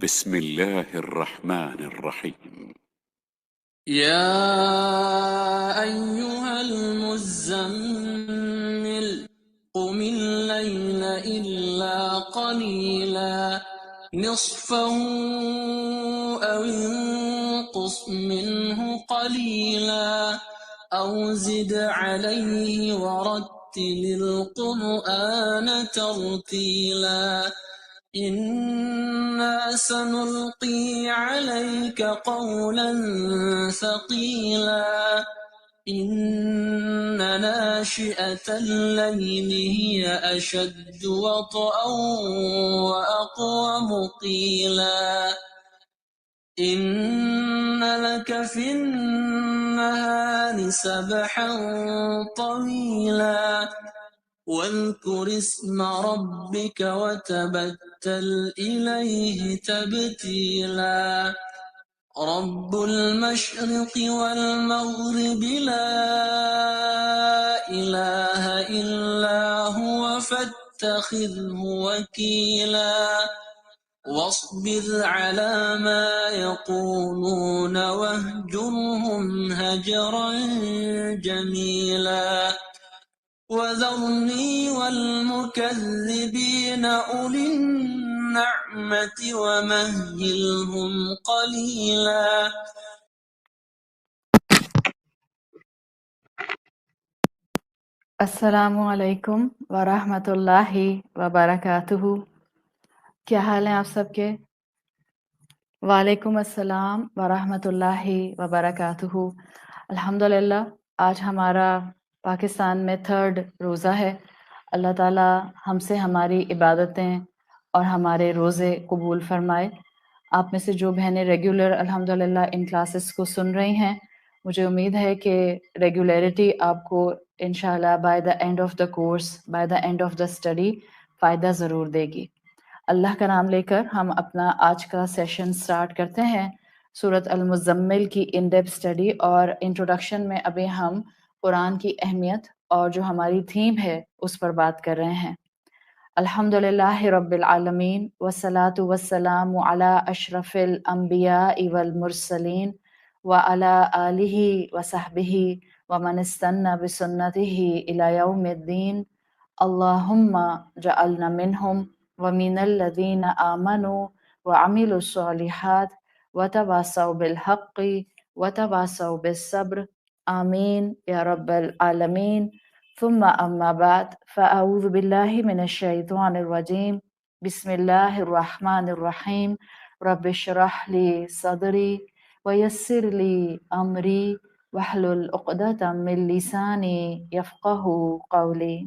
بسم الله الرحمن الرحيم. يا أيها المزمل قم الليل إلا قليلا نصفه أو انقص منه قليلا أو زد عليه ورتل القرآن ترتيلا إنا سنلقي عليك قولا ثقيلا إن ناشئة الليل هي أشد وطئا وأقوم قيلا إن لك في النهار سبحا طويلا واذكر اسم ربك وتبتل إليه تبتيلا رب المشرق والمغرب لا إله إلا هو فاتخذه وكيلا واصبر على ما يقولون واهجرهم هجرا جميلا وذرني والمكذبين أولي النعمة ومهلهم قليلا السلام علیکم ورحمۃ اللہ وبرکاتہ۔ کیا حال ہیں آپ سب کے؟ وعلیکم السلام ورحمۃ اللہ وبرکاتہ۔ الحمدللہ آج ہمارا پاکستان میں 3rd روزہ ہے۔ اللہ تعالی ہم سے ہماری عبادتیں اور ہمارے روزے قبول فرمائے۔ آپ میں سے جو بہنیں ریگولر الحمدللہ ان کلاسز کو سن رہی ہیں، مجھے امید ہے کہ ریگولیرٹی آپ کو انشاءاللہ by the end of the course, by the end of the study فائدہ ضرور دے گی۔ اللہ کا نام لے کر ہم اپنا آج کا سیشن سٹارٹ کرتے ہیں۔ سورۃ المزمل کی ان ڈیپتھ اسٹڈی اور انٹروڈکشن میں ابھی ہم قرآن کی اہمیت اور جو ہماری تھیم ہے اس پر بات کر رہے ہیں۔ الحمدللہ رب العالمین والصلاة والسلام علی اشرف الانبیاء والمرسلین وعلی آلہ وصحبہ ومن استنى بسنته إلى يوم الدين اللهم جعلنا منهم ومن الذين آمنوا وعملوا الصالحات وتواصوا بالحق وتواصوا بالصبر آمين يا رب العالمين ثم أما بعد فأعوذ بالله من الشيطان الرجيم بسم الله الرحمن الرحيم رب اشرح لي صدري ويسر لي أمري واحلل عقدة من لساني يفقه قولي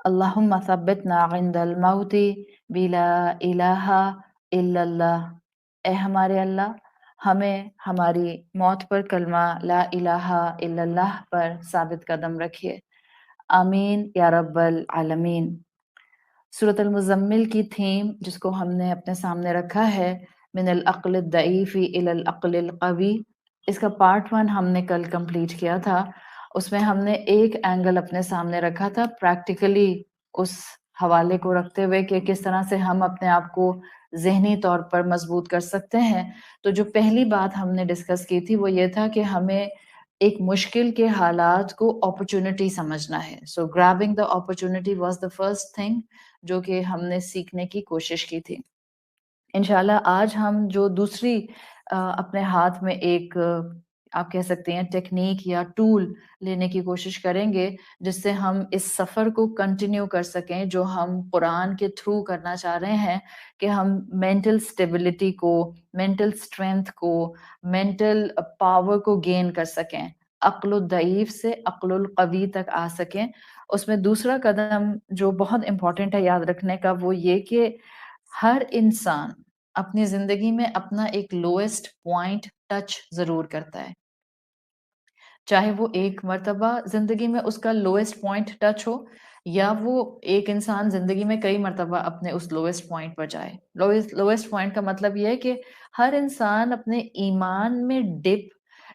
اللهم ثبتنا عند الموت بلا الہ الا اللہ۔ اے ہمارے اللہ، ہمیں ہماری موت پر کلمہ لا الہ الا اللہ پر ثابت قدم رکھیے، آمین یا رب العالمین۔ سورۃ المزمل کی تھیم جس کو ہم نے اپنے سامنے رکھا ہے من العقل الضعیف الی العقل القوی، اس کا پارٹ 1 ہم نے کل کمپلیٹ کیا تھا۔ اس میں ہم نے ایک اینگل اپنے سامنے رکھا تھا پریکٹیکلی اس حوالے کو رکھتے ہوئے کہ کس طرح سے ہم اپنے آپ کو ذہنی طور پر مضبوط کر سکتے ہیں۔ تو جو پہلی بات ہم نے ڈسکس کی تھی وہ یہ تھا کہ ہمیں ایک مشکل کے حالات کو اپرچونٹی سمجھنا ہے۔ So grabbing the opportunity was the first thing جو کہ ہم نے سیکھنے کی کوشش کی تھی۔ انشاءاللہ آج ہم جو دوسری اپنے ہاتھ میں ایک آپ کہہ سکتے ہیں ٹیکنیک یا ٹول لینے کی کوشش کریں گے جس سے ہم اس سفر کو کنٹینیو کر سکیں جو ہم قرآن کے تھرو کرنا چاہ رہے ہیں، کہ ہم مینٹل سٹیبلٹی کو، مینٹل اسٹرینتھ کو، مینٹل پاور کو گین کر سکیں، عقل الضعیف سے عقل القوی تک آ سکیں۔ اس میں دوسرا قدم جو بہت امپورٹنٹ ہے یاد رکھنے کا وہ یہ کہ ہر انسان اپنی زندگی میں اپنا ایک لوئسٹ پوائنٹ ٹچ ضرور کرتا ہے، چاہے وہ ایک مرتبہ زندگی میں اس کا لوئسٹ پوائنٹ ٹچ ہو یا وہ ایک انسان زندگی میں کئی مرتبہ اپنے اس لوئسٹ پوائنٹ پر جائے۔ لوئسٹ پوائنٹ کا مطلب یہ ہے کہ ہر انسان اپنے ایمان میں ڈپ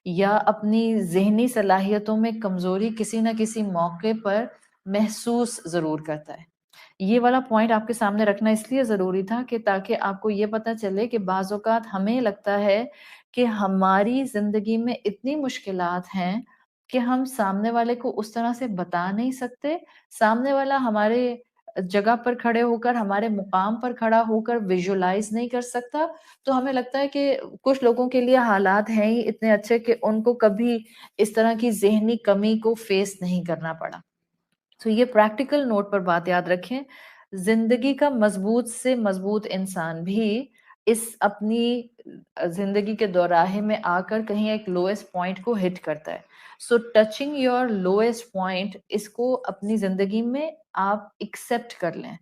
یا اپنی ذہنی صلاحیتوں میں کمزوری کسی نہ کسی موقع پر محسوس ضرور کرتا ہے۔ یہ والا پوائنٹ آپ کے سامنے رکھنا اس لیے ضروری تھا کہ تاکہ آپ کو یہ پتہ چلے کہ بعض اوقات ہمیں لگتا ہے کہ ہماری زندگی میں اتنی مشکلات ہیں کہ ہم سامنے والے کو اس طرح سے بتا نہیں سکتے، سامنے والا ہمارے جگہ پر کھڑے ہو کر، ہمارے مقام پر کھڑا ہو کر ویژولائز نہیں کر سکتا، تو ہمیں لگتا ہے کہ کچھ لوگوں کے لیے حالات ہیں ہی اتنے اچھے کہ ان کو کبھی اس طرح کی ذہنی کمی کو فیس نہیں کرنا پڑا۔ تو یہ پریکٹیکل نوٹ پر بات یاد رکھیں، زندگی کا مضبوط سے مضبوط انسان بھی اس اپنی زندگی کے دوراہے میں آ کر کہیں ایک لوئسٹ پوائنٹ کو ہٹ کرتا ہے۔ سو ٹچنگ یور لوئسٹ پوائنٹ، اس کو اپنی زندگی میں آپ ایکسپٹ کر لیں،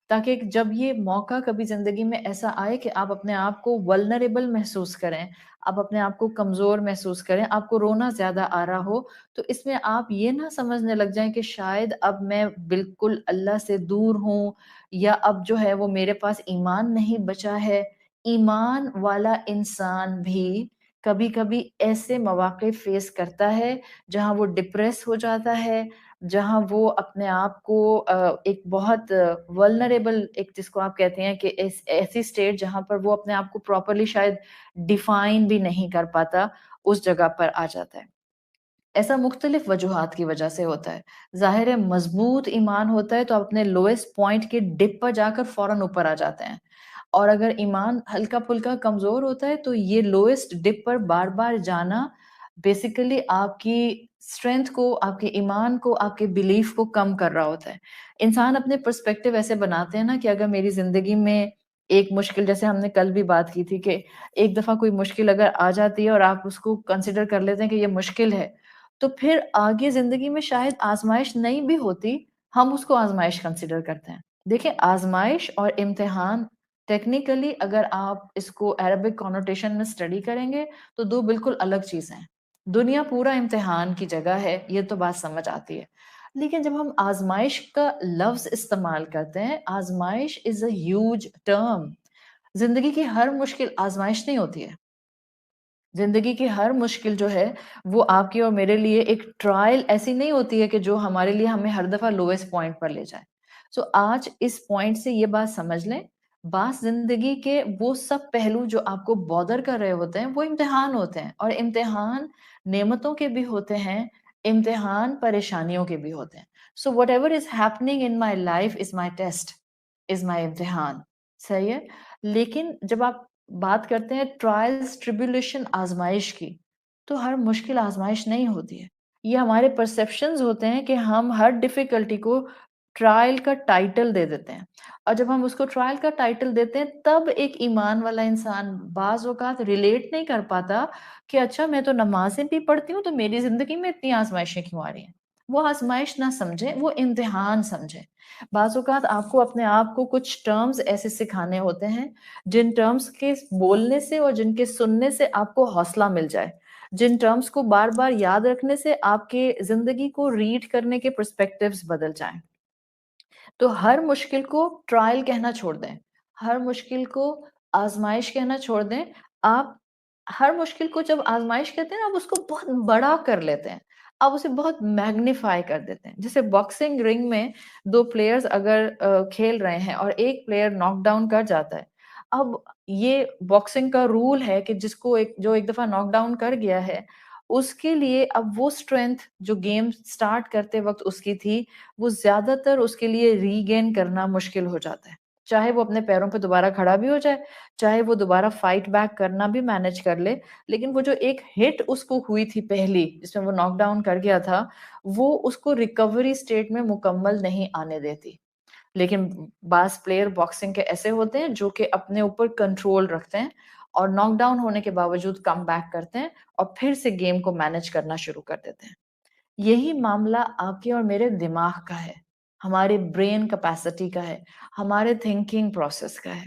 تاکہ جب یہ موقع کبھی زندگی میں ایسا آئے کہ آپ اپنے آپ کو ولنریبل محسوس کریں، آپ اپنے آپ کو کمزور محسوس کریں، آپ کو رونا زیادہ آ رہا ہو، تو اس میں آپ یہ نہ سمجھنے لگ جائیں کہ شاید اب میں بالکل اللہ سے دور ہوں، یا اب جو ہے وہ میرے پاس ایمان نہیں بچا ہے۔ ایمان والا انسان بھی کبھی کبھی ایسے مواقع فیس کرتا ہے جہاں وہ ڈپریس ہو جاتا ہے، جہاں وہ اپنے آپ کو ایک بہت ولنریبل، ایک جس کو آپ کہتے ہیں کہ ایسی اسٹیٹ جہاں پر وہ اپنے آپ کو پراپرلی شاید ڈیفائن بھی نہیں کر پاتا، اس جگہ پر آ جاتا ہے۔ ایسا مختلف وجوہات کی وجہ سے ہوتا ہے۔ ظاہر ہے مضبوط ایمان ہوتا ہے تو آپ اپنے لوئسٹ پوائنٹ کے ڈپ پر جا کر فوراً اوپر آ جاتے ہیں، اور اگر ایمان ہلکا پھلکا کمزور ہوتا ہے تو یہ لوئسٹ ڈپ پر بار بار جانا بیسیکلی آپ کی اسٹرینتھ کو، آپ کے ایمان کو، آپ کے بلیف کو کم کر رہا ہوتا ہے۔ انسان اپنے پرسپیکٹیو ایسے بناتے ہیں نا کہ اگر میری زندگی میں ایک مشکل، جیسے ہم نے کل بھی بات کی تھی کہ ایک دفعہ کوئی مشکل اگر آ جاتی ہے اور آپ اس کو کنسیڈر کر لیتے ہیں کہ یہ مشکل ہے، تو پھر آگے زندگی میں شاید آزمائش نہیں بھی ہوتی، ہم اس کو آزمائش کنسیڈر کرتے ہیں۔ دیکھیں، آزمائش اور امتحان ٹیکنیکلی اگر آپ اس کو عربک کانوٹیشن میں اسٹڈی کریں گے تو دو بالکل الگ چیزیں ہیں۔ دنیا پورا امتحان کی جگہ ہے، یہ تو بات سمجھ آتی ہے، لیکن جب ہم آزمائش کا لفظ استعمال کرتے ہیں، آزمائش از اے ہیوج ٹرم۔ زندگی کی ہر مشکل آزمائش نہیں ہوتی ہے، زندگی کی ہر مشکل جو ہے وہ آپ کی اور میرے لیے ایک ٹرائل ایسی نہیں ہوتی ہے کہ جو ہمارے لیے ہمیں ہر دفعہ لوئسٹ پوائنٹ پر لے جائے۔ سو آج اس پوائنٹ سے یہ بات سمجھ لیں، بعض زندگی کے وہ سب پہلو جو آپ کو بودر کر رہے ہوتے ہیں وہ امتحان ہوتے ہیں، اور امتحان نعمتوں کے بھی ہوتے ہیں، امتحان پریشانیوں کے بھی ہوتے ہیں۔ So whatever is happening in my life is my test, is my امتحان، صحیح ہے۔ لیکن جب آپ بات کرتے ہیں ٹرائلز ٹریبولیشن، آزمائش کی، تو ہر مشکل آزمائش نہیں ہوتی ہے، یہ ہمارے پرسیپشنز ہوتے ہیں کہ ہم ہر ڈیفیکلٹی کو ٹرائل کا ٹائٹل دے دیتے ہیں، اور جب ہم اس کو ٹرائل کا ٹائٹل دیتے ہیں تب ایک ایمان والا انسان بعض اوقات ریلیٹ نہیں کر پاتا کہ اچھا میں تو نمازیں بھی پڑھتی ہوں تو میری زندگی میں اتنی آزمائشیں کیوں آ رہی ہیں۔ وہ آزمائش نہ سمجھیں، وہ امتحان سمجھیں۔ بعض اوقات آپ کو اپنے آپ کو کچھ ٹرمز ایسے سکھانے ہوتے ہیں جن ٹرمز کے بولنے سے اور جن کے سننے سے آپ کو حوصلہ مل جائے، جن ٹرمز کو بار بار یاد رکھنے سے آپ کے زندگی کو ریڈ کرنے کے پرسپیکٹیوز بدل جائیں۔ تو ہر مشکل کو ٹرائل کہنا چھوڑ دیں، ہر مشکل کو آزمائش کہنا چھوڑ دیں۔ آپ ہر مشکل کو جب آزمائش کہتے ہیں نا، آپ اس کو بہت بڑا کر لیتے ہیں، آپ اسے بہت میگنیفائی کر دیتے ہیں۔ جیسے باکسنگ رنگ میں دو پلیئرز اگر کھیل رہے ہیں اور ایک پلیئر ناک ڈاؤن کر جاتا ہے، اب یہ باکسنگ کا رول ہے کہ جو ایک دفعہ ناک ڈاؤن کر گیا ہے، اس کے لیے اب وہ اسٹرینتھ جو گیم سٹارٹ کرتے وقت اس کی تھی، وہ زیادہ تر اس کے لیے ری گین کرنا مشکل ہو جاتا ہے، چاہے وہ اپنے پیروں پہ دوبارہ کھڑا بھی ہو جائے، چاہے وہ دوبارہ فائٹ بیک کرنا بھی مینج کر لے، لیکن وہ جو ایک ہٹ اس کو ہوئی تھی پہلی جس میں وہ ناک ڈاؤن کر گیا تھا، وہ اس کو ریکوری سٹیٹ میں مکمل نہیں آنے دیتی۔ لیکن بعض پلیئر باکسنگ کے ایسے ہوتے ہیں جو کہ اپنے اوپر کنٹرول رکھتے ہیں اور ناک ڈاؤن ہونے کے باوجود کم بیک کرتے ہیں اور پھر سے گیم کو مینج کرنا شروع کر دیتے ہیں۔ یہی معاملہ آپ کے اور میرے دماغ کا ہے، ہمارے برین کیپیسٹی کا ہے، ہمارے تھنکنگ پروسیس کا ہے۔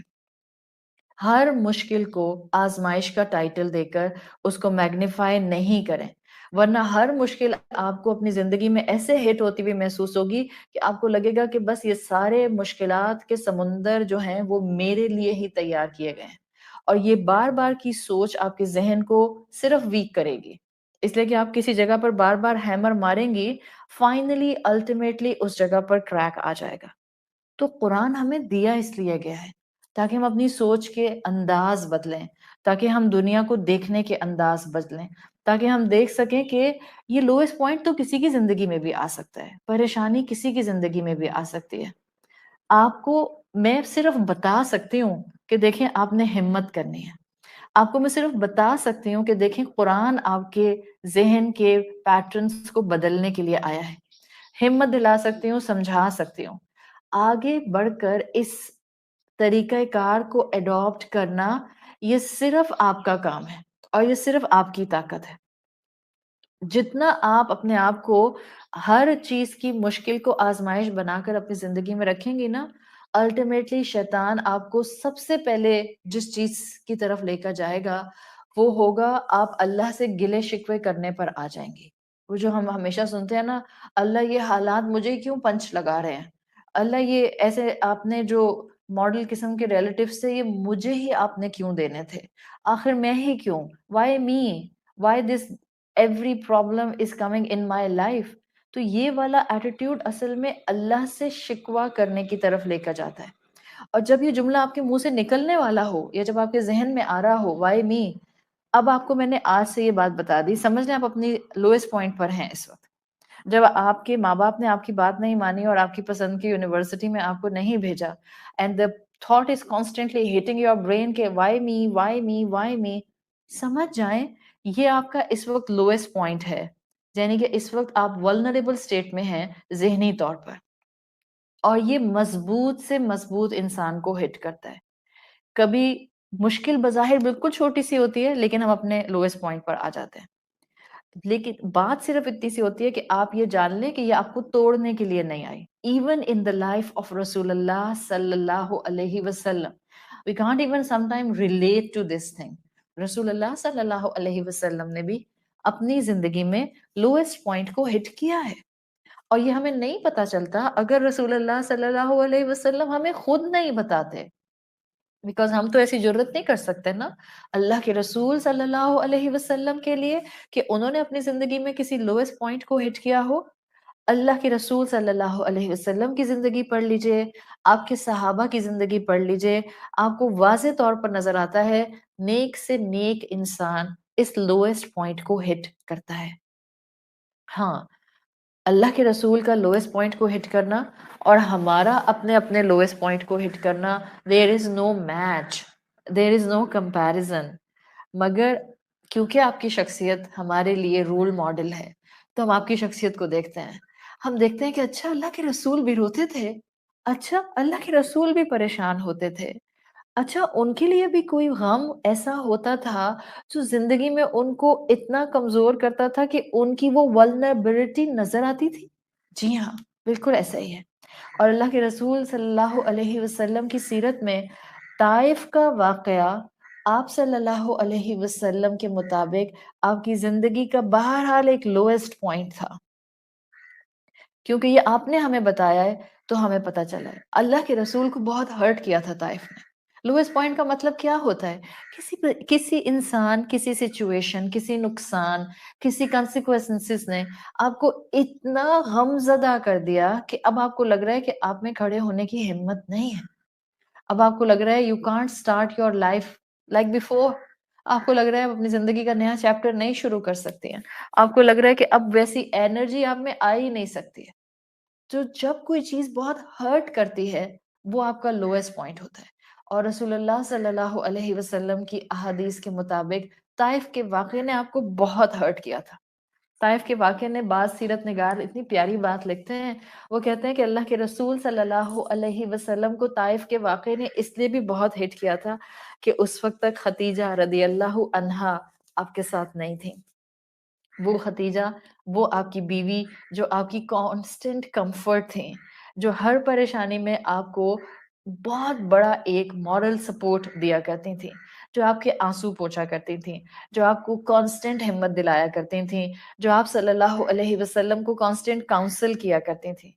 ہر مشکل کو آزمائش کا ٹائٹل دے کر اس کو میگنیفائی نہیں کریں، ورنہ ہر مشکل آپ کو اپنی زندگی میں ایسے ہٹ ہوتی ہوئی محسوس ہوگی کہ آپ کو لگے گا کہ بس یہ سارے مشکلات کے سمندر جو ہیں وہ میرے لیے ہی تیار کیے گئے ہیں، اور یہ بار بار کی سوچ آپ کے ذہن کو صرف ویک کرے گی، اس لیے کہ آپ کسی جگہ پر بار بار ہیمر ماریں گی، فائنلی الٹیمیٹلی اس جگہ پر کریک آ جائے گا۔ تو قرآن ہمیں دیا اس لیے گیا ہے تاکہ ہم اپنی سوچ کے انداز بدلیں، تاکہ ہم دنیا کو دیکھنے کے انداز بدلیں، تاکہ ہم دیکھ سکیں کہ یہ لوئسٹ پوائنٹ تو کسی کی زندگی میں بھی آ سکتا ہے، پریشانی کسی کی زندگی میں بھی آ سکتی ہے۔ آپ کو میں صرف بتا سکتی ہوں کہ دیکھیں آپ نے ہمت کرنی ہے، آپ کو میں صرف بتا سکتی ہوں کہ دیکھیں قرآن آپ کے ذہن کے پیٹرنز کو بدلنے کے لیے آیا ہے، ہمت دلا سکتی ہوں، سمجھا سکتی ہوں۔ آگے بڑھ کر اس طریقہ کار کو ایڈاپٹ کرنا یہ صرف آپ کا کام ہے اور یہ صرف آپ کی طاقت ہے۔ جتنا آپ اپنے آپ کو ہر چیز کی مشکل کو آزمائش بنا کر اپنی زندگی میں رکھیں گی نا، الٹیمیٹلی شیطان آپ کو سب سے پہلے جس چیز کی طرف لے کر جائے گا وہ ہوگا آپ اللہ سے گلے شکوے کرنے پر آ جائیں گے۔ وہ جو ہم ہمیشہ سنتے ہیں نا، اللہ یہ حالات مجھے کیوں پنچ لگا رہے ہیں، اللہ یہ ایسے آپ نے جو ماڈل قسم کے ریلیٹیو سے یہ مجھے ہی آپ نے کیوں دینے تھے، آخر میں ہی کیوں، Y me, why this every problem is coming in my life. تو یہ والا ایٹیٹیوڈ اصل میں اللہ سے شکوہ کرنے کی طرف لے کر جاتا ہے۔ اور جب یہ جملہ آپ کے منہ سے نکلنے والا ہو یا جب آپ کے ذہن میں آ رہا ہو وائی می، اب آپ کو میں نے آج سے یہ بات بتا دی، سمجھ لیں آپ اپنی لوئسٹ پوائنٹ پر ہیں اس وقت۔ جب آپ کے ماں باپ نے آپ کی بات نہیں مانی اور آپ کی پسند کی یونیورسٹی میں آپ کو نہیں بھیجا، and the thought is constantly hitting your brain کہ why me why me why me, سمجھ جائیں یہ آپ کا اس وقت لوئسٹ پوائنٹ ہے، یعنی کہ اس وقت آپ ولنریبل اسٹیٹ میں ہیں ذہنی طور پر، اور یہ مضبوط سے مضبوط انسان کو ہٹ کرتا ہے۔ کبھی مشکل بظاہر بالکل چھوٹی سی ہوتی ہے لیکن ہم اپنے لوئسٹ پوائنٹ پر آ جاتے ہیں، لیکن بات صرف اتنی سی ہوتی ہے کہ آپ یہ جان لیں کہ یہ آپ کو توڑنے کے لیے نہیں آئی۔ Even in the life of رسول اللہ صلی اللہ علیہ وسلم we can't even sometime relate to this thing۔ رسول اللہ صلی اللہ علیہ وسلم نے بھی اپنی زندگی میں لوئسٹ پوائنٹ کو ہٹ کیا ہے، اور یہ ہمیں نہیں پتا چلتا اگر رسول اللہ صلی اللہ علیہ وسلم ہمیں خود نہیں بتاتے، بیکاز ہم تو ایسی جرت نہیں کر سکتے نا اللہ کے رسول صلی اللہ علیہ وسلم کے لیے کہ انہوں نے اپنی زندگی میں کسی لوئسٹ پوائنٹ کو ہٹ کیا ہو۔ اللہ کے رسول صلی اللہ علیہ وسلم کی زندگی پڑھ لیجئے، آپ کے صحابہ کی زندگی پڑھ لیجئے، آپ کو واضح طور پر نظر آتا ہے نیک سے نیک انسان اس لوئسٹ پوائنٹ کو ہٹ کرتا ہے۔ ہاں، اللہ کے رسول کا لوئسٹ پوائنٹ کو ہٹ کرنا اور ہمارا اپنے اپنے لوئسٹ پوائنٹ کو ہٹ کرنا، دیر از نو میچ، دیر از نو کمپیریزن۔ مگر کیونکہ آپ کی شخصیت ہمارے لیے رول ماڈل ہے تو ہم آپ کی شخصیت کو دیکھتے ہیں، ہم دیکھتے ہیں کہ اچھا اللہ کے رسول بھی روتے تھے، اچھا اللہ کے رسول بھی پریشان ہوتے تھے، اچھا ان کے لیے بھی کوئی غم ایسا ہوتا تھا جو زندگی میں ان کو اتنا کمزور کرتا تھا کہ ان کی وہ ولنریبلٹی نظر آتی تھی۔ جی ہاں، بالکل ایسا ہی ہے۔ اور اللہ کے رسول صلی اللہ علیہ وسلم کی سیرت میں طائف کا واقعہ آپ صلی اللہ علیہ وسلم کے مطابق آپ کی زندگی کا بہرحال ایک لوئسٹ پوائنٹ تھا، کیونکہ یہ آپ نے ہمیں بتایا ہے تو ہمیں پتہ چلا ہے اللہ کے رسول کو بہت ہرٹ کیا تھا طائف نے۔ لوئسٹ پوائنٹ کا مطلب کیا ہوتا ہے؟ کسی انسان، کسی سچویشن، کسی نقصان، کسی کانسیکوینسز نے آپ کو اتنا غم زدہ کر دیا کہ اب آپ کو لگ رہا ہے کہ آپ میں کھڑے ہونے کی ہمت نہیں ہے، اب آپ کو لگ رہا ہے you can't start your life like before, آپ کو لگ رہا ہے آپ اپنی زندگی کا نیا چیپٹر نہیں شروع کر سکتی ہیں، آپ کو لگ رہا ہے کہ اب ویسی انرجی آپ میں آ ہی نہیں سکتی ہے۔ تو جب کوئی چیز بہت ہرٹ کرتی ہے وہ آپ کا لوئسٹ پوائنٹ ہوتا ہے، اور رسول اللہ صلی اللہ علیہ وسلم کی احادیث کے مطابق طائف کے واقعے نے آپ کو بہت ہرٹ کیا تھا۔ طائف کے واقعے نے بعض سیرت نگار اتنی پیاری بات لکھتے ہیں، وہ کہتے ہیں کہ اللہ کے رسول صلی اللہ علیہ وسلم کو طائف کے واقعے نے اس لیے بھی بہت ہٹ کیا تھا کہ اس وقت تک خدیجہ رضی اللہ عنہا آپ کے ساتھ نہیں تھیں۔ وہ خدیجہ، وہ آپ کی بیوی جو آپ کی کانسٹنٹ کمفرٹ تھیں، جو ہر پریشانی میں آپ کو بہت بڑا ایک مورل سپورٹ دیا کرتی تھیں، جو آپ کے آنسو پوچھا کرتی تھیں، جو آپ کو کانسٹنٹ ہمت دلایا کرتی تھیں، جو آپ صلی اللہ علیہ وسلم کو کانسٹنٹ کاؤنسل کیا کرتی تھیں۔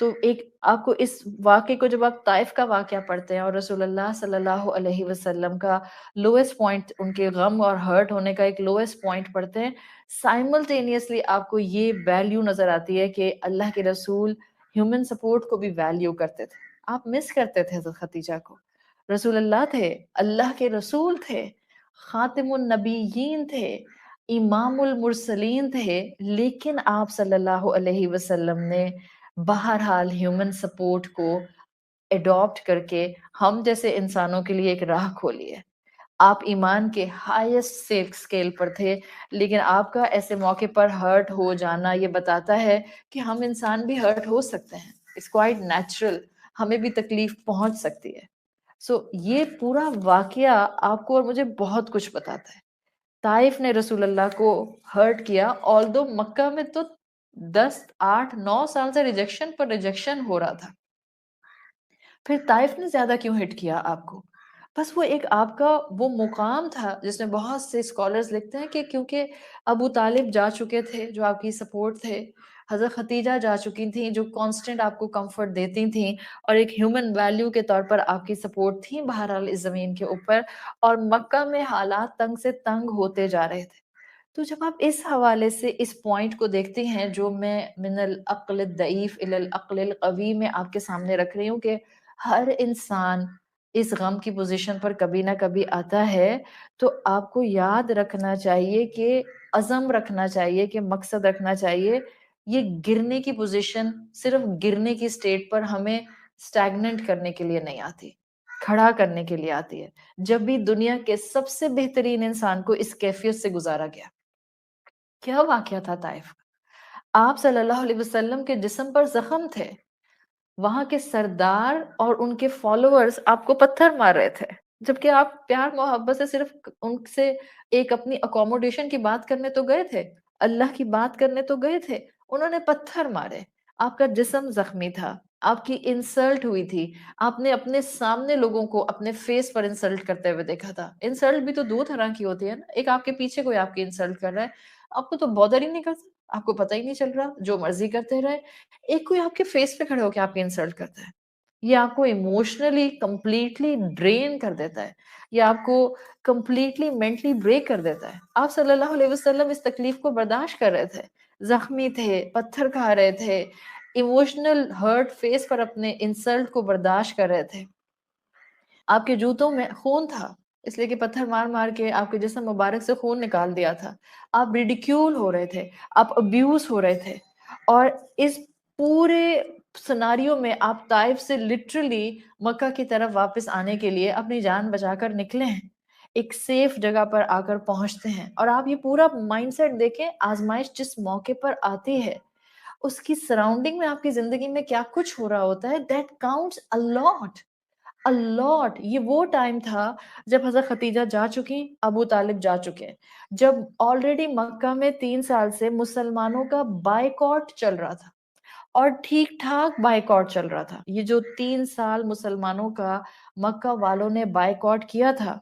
تو ایک آپ کو اس واقعے کو جب آپ طائف کا واقعہ پڑھتے ہیں اور رسول اللہ صلی اللہ علیہ وسلم کا لوئسٹ پوائنٹ، ان کے غم اور ہرٹ ہونے کا ایک لوئسٹ پوائنٹ پڑھتے ہیں، سائملٹینیسلی آپ کو یہ ویلیو نظر آتی ہے کہ اللہ کے رسول ہیومن سپورٹ کو بھی ویلیو کرتے تھے، آپ مس کرتے تھے حضرت ختیجہ کو. رسول اللہ تھے، اللہ کے رسول تھے، خاتم النبیین تھے، امام المرسلین تھے، لیکن آپ صلی اللہ علیہ وسلم نے بہرحال ہیومن سپورٹ کو اڈاپٹ کر کے ہم جیسے انسانوں کے لیے ایک راہ کھولی ہے. آپ ایمان کے ہائیسٹ اسکیل پر تھے، لیکن آپ کا ایسے موقع پر ہرٹ ہو جانا یہ بتاتا ہے کہ ہم انسان بھی ہرٹ ہو سکتے ہیں. اٹس کوائٹ نیچرل، ہمیں بھی تکلیف پہنچ سکتی ہے. سو یہ پورا واقعہ آپ کو اور مجھے بہت کچھ بتاتا ہے. طائف نے رسول اللہ کو ہرٹ کیا، آلدو مکہ میں تو 10 8 9 سال سے ریجیکشن پر ریجیکشن ہو رہا تھا. پھر طائف نے زیادہ کیوں ہٹ کیا آپ کو؟ بس وہ ایک آپ کا وہ مقام تھا جس میں بہت سے اسکالرز لکھتے ہیں کہ کیونکہ ابو طالب جا چکے تھے جو آپ کی سپورٹ تھے، حضرت ختیجہ جا چکی تھیں جو کانسٹنٹ آپ کو کمفرٹ دیتی تھیں اور ایک ہیومن ویلیو کے طور پر آپ کی سپورٹ تھی بہرحال اس زمین کے اوپر، اور مکہ میں حالات تنگ سے تنگ ہوتے جا رہے تھے. تو جب آپ اس حوالے سے اس پوائنٹ کو دیکھتے ہیں جو میں من العقل الضعیف الی العقل القوی میں آپ کے سامنے رکھ رہی ہوں کہ ہر انسان اس غم کی پوزیشن پر کبھی نہ کبھی آتا ہے، تو آپ کو یاد رکھنا چاہیے کہ عزم رکھنا چاہیے کہ مقصد رکھنا چاہیے. یہ گرنے کی پوزیشن صرف گرنے کی سٹیٹ پر ہمیں سٹیگننٹ کرنے کے لیے نہیں آتی، کھڑا کرنے کے لیے آتی ہے. جب بھی دنیا کے سب سے بہترین انسان کو اس کیفیت سے گزارا گیا. کیا واقعہ تھا طائف؟ آپ صلی اللہ علیہ وسلم کے جسم پر زخم تھے، وہاں کے سردار اور ان کے فالوورز آپ کو پتھر مار رہے تھے، جبکہ آپ پیار محبت سے صرف ان سے ایک اپنی اکوموڈیشن کی بات کرنے تو گئے تھے، اللہ کی بات کرنے تو گئے تھے. انہوں نے پتھر مارے، آپ کا جسم زخمی تھا، آپ کی انسلٹ ہوئی تھی. آپ نے اپنے سامنے لوگوں کو اپنے فیس پر انسلٹ کرتے ہوئے دیکھا تھا. انسلٹ بھی تو دو طرح کی ہوتی ہے نا، ایک آپ کے پیچھے کوئی آپ کی انسلٹ کر رہا ہے، آپ کو تو بودر ہی نہیں کرتا، آپ کو پتہ ہی نہیں چل رہا، جو مرضی کرتے رہے. ایک کوئی آپ کے فیس پہ کھڑے ہو کے آپ کی انسلٹ کرتا ہے، یہ آپ کو ایموشنلی کمپلیٹلی ڈرین کر دیتا ہے، یہ آپ کو کمپلیٹلی مینٹلی بریک کر دیتا ہے. آپ صلی اللہ علیہ وسلم اس تکلیف کو برداشت کر رہے تھے، زخمی تھے، پتھر کھا رہے تھے، ایموشنل ہرٹ فیس پر اپنے انسلٹ کو برداشت کر رہے تھے. آپ کے جوتوں میں خون تھا، اس لیے کہ پتھر مار مار کے آپ کے جسم مبارک سے خون نکال دیا تھا. آپ ریڈیکیول ہو رہے تھے، آپ ابیوز ہو رہے تھے، اور اس پورے سناریو میں آپ طائف سے لٹرلی مکہ کی طرف واپس آنے کے لیے اپنی جان بچا کر نکلے ہیں، ایک سیف جگہ پر آ کر پہنچتے ہیں. اور آپ یہ پورا مائنڈ سیٹ دیکھیں، آزمائش جس موقع پر آتی ہے اس کی سراؤنڈنگ میں آپ کی زندگی میں کیا کچھ ہو رہا ہوتا ہے، دیٹ کاؤنٹس a lot. اللہ، یہ وہ ٹائم تھا جب حضرت ختیجہ جا چکی، ابو طالب جا چکے، جب آلریڈی مکہ میں 3 سال سے مسلمانوں کا بائیکاٹ چل رہا تھا، اور ٹھیک ٹھاک بائیکاٹ چل رہا تھا. یہ جو 3 سال مسلمانوں کا مکہ والوں نے بائیکاٹ کیا تھا،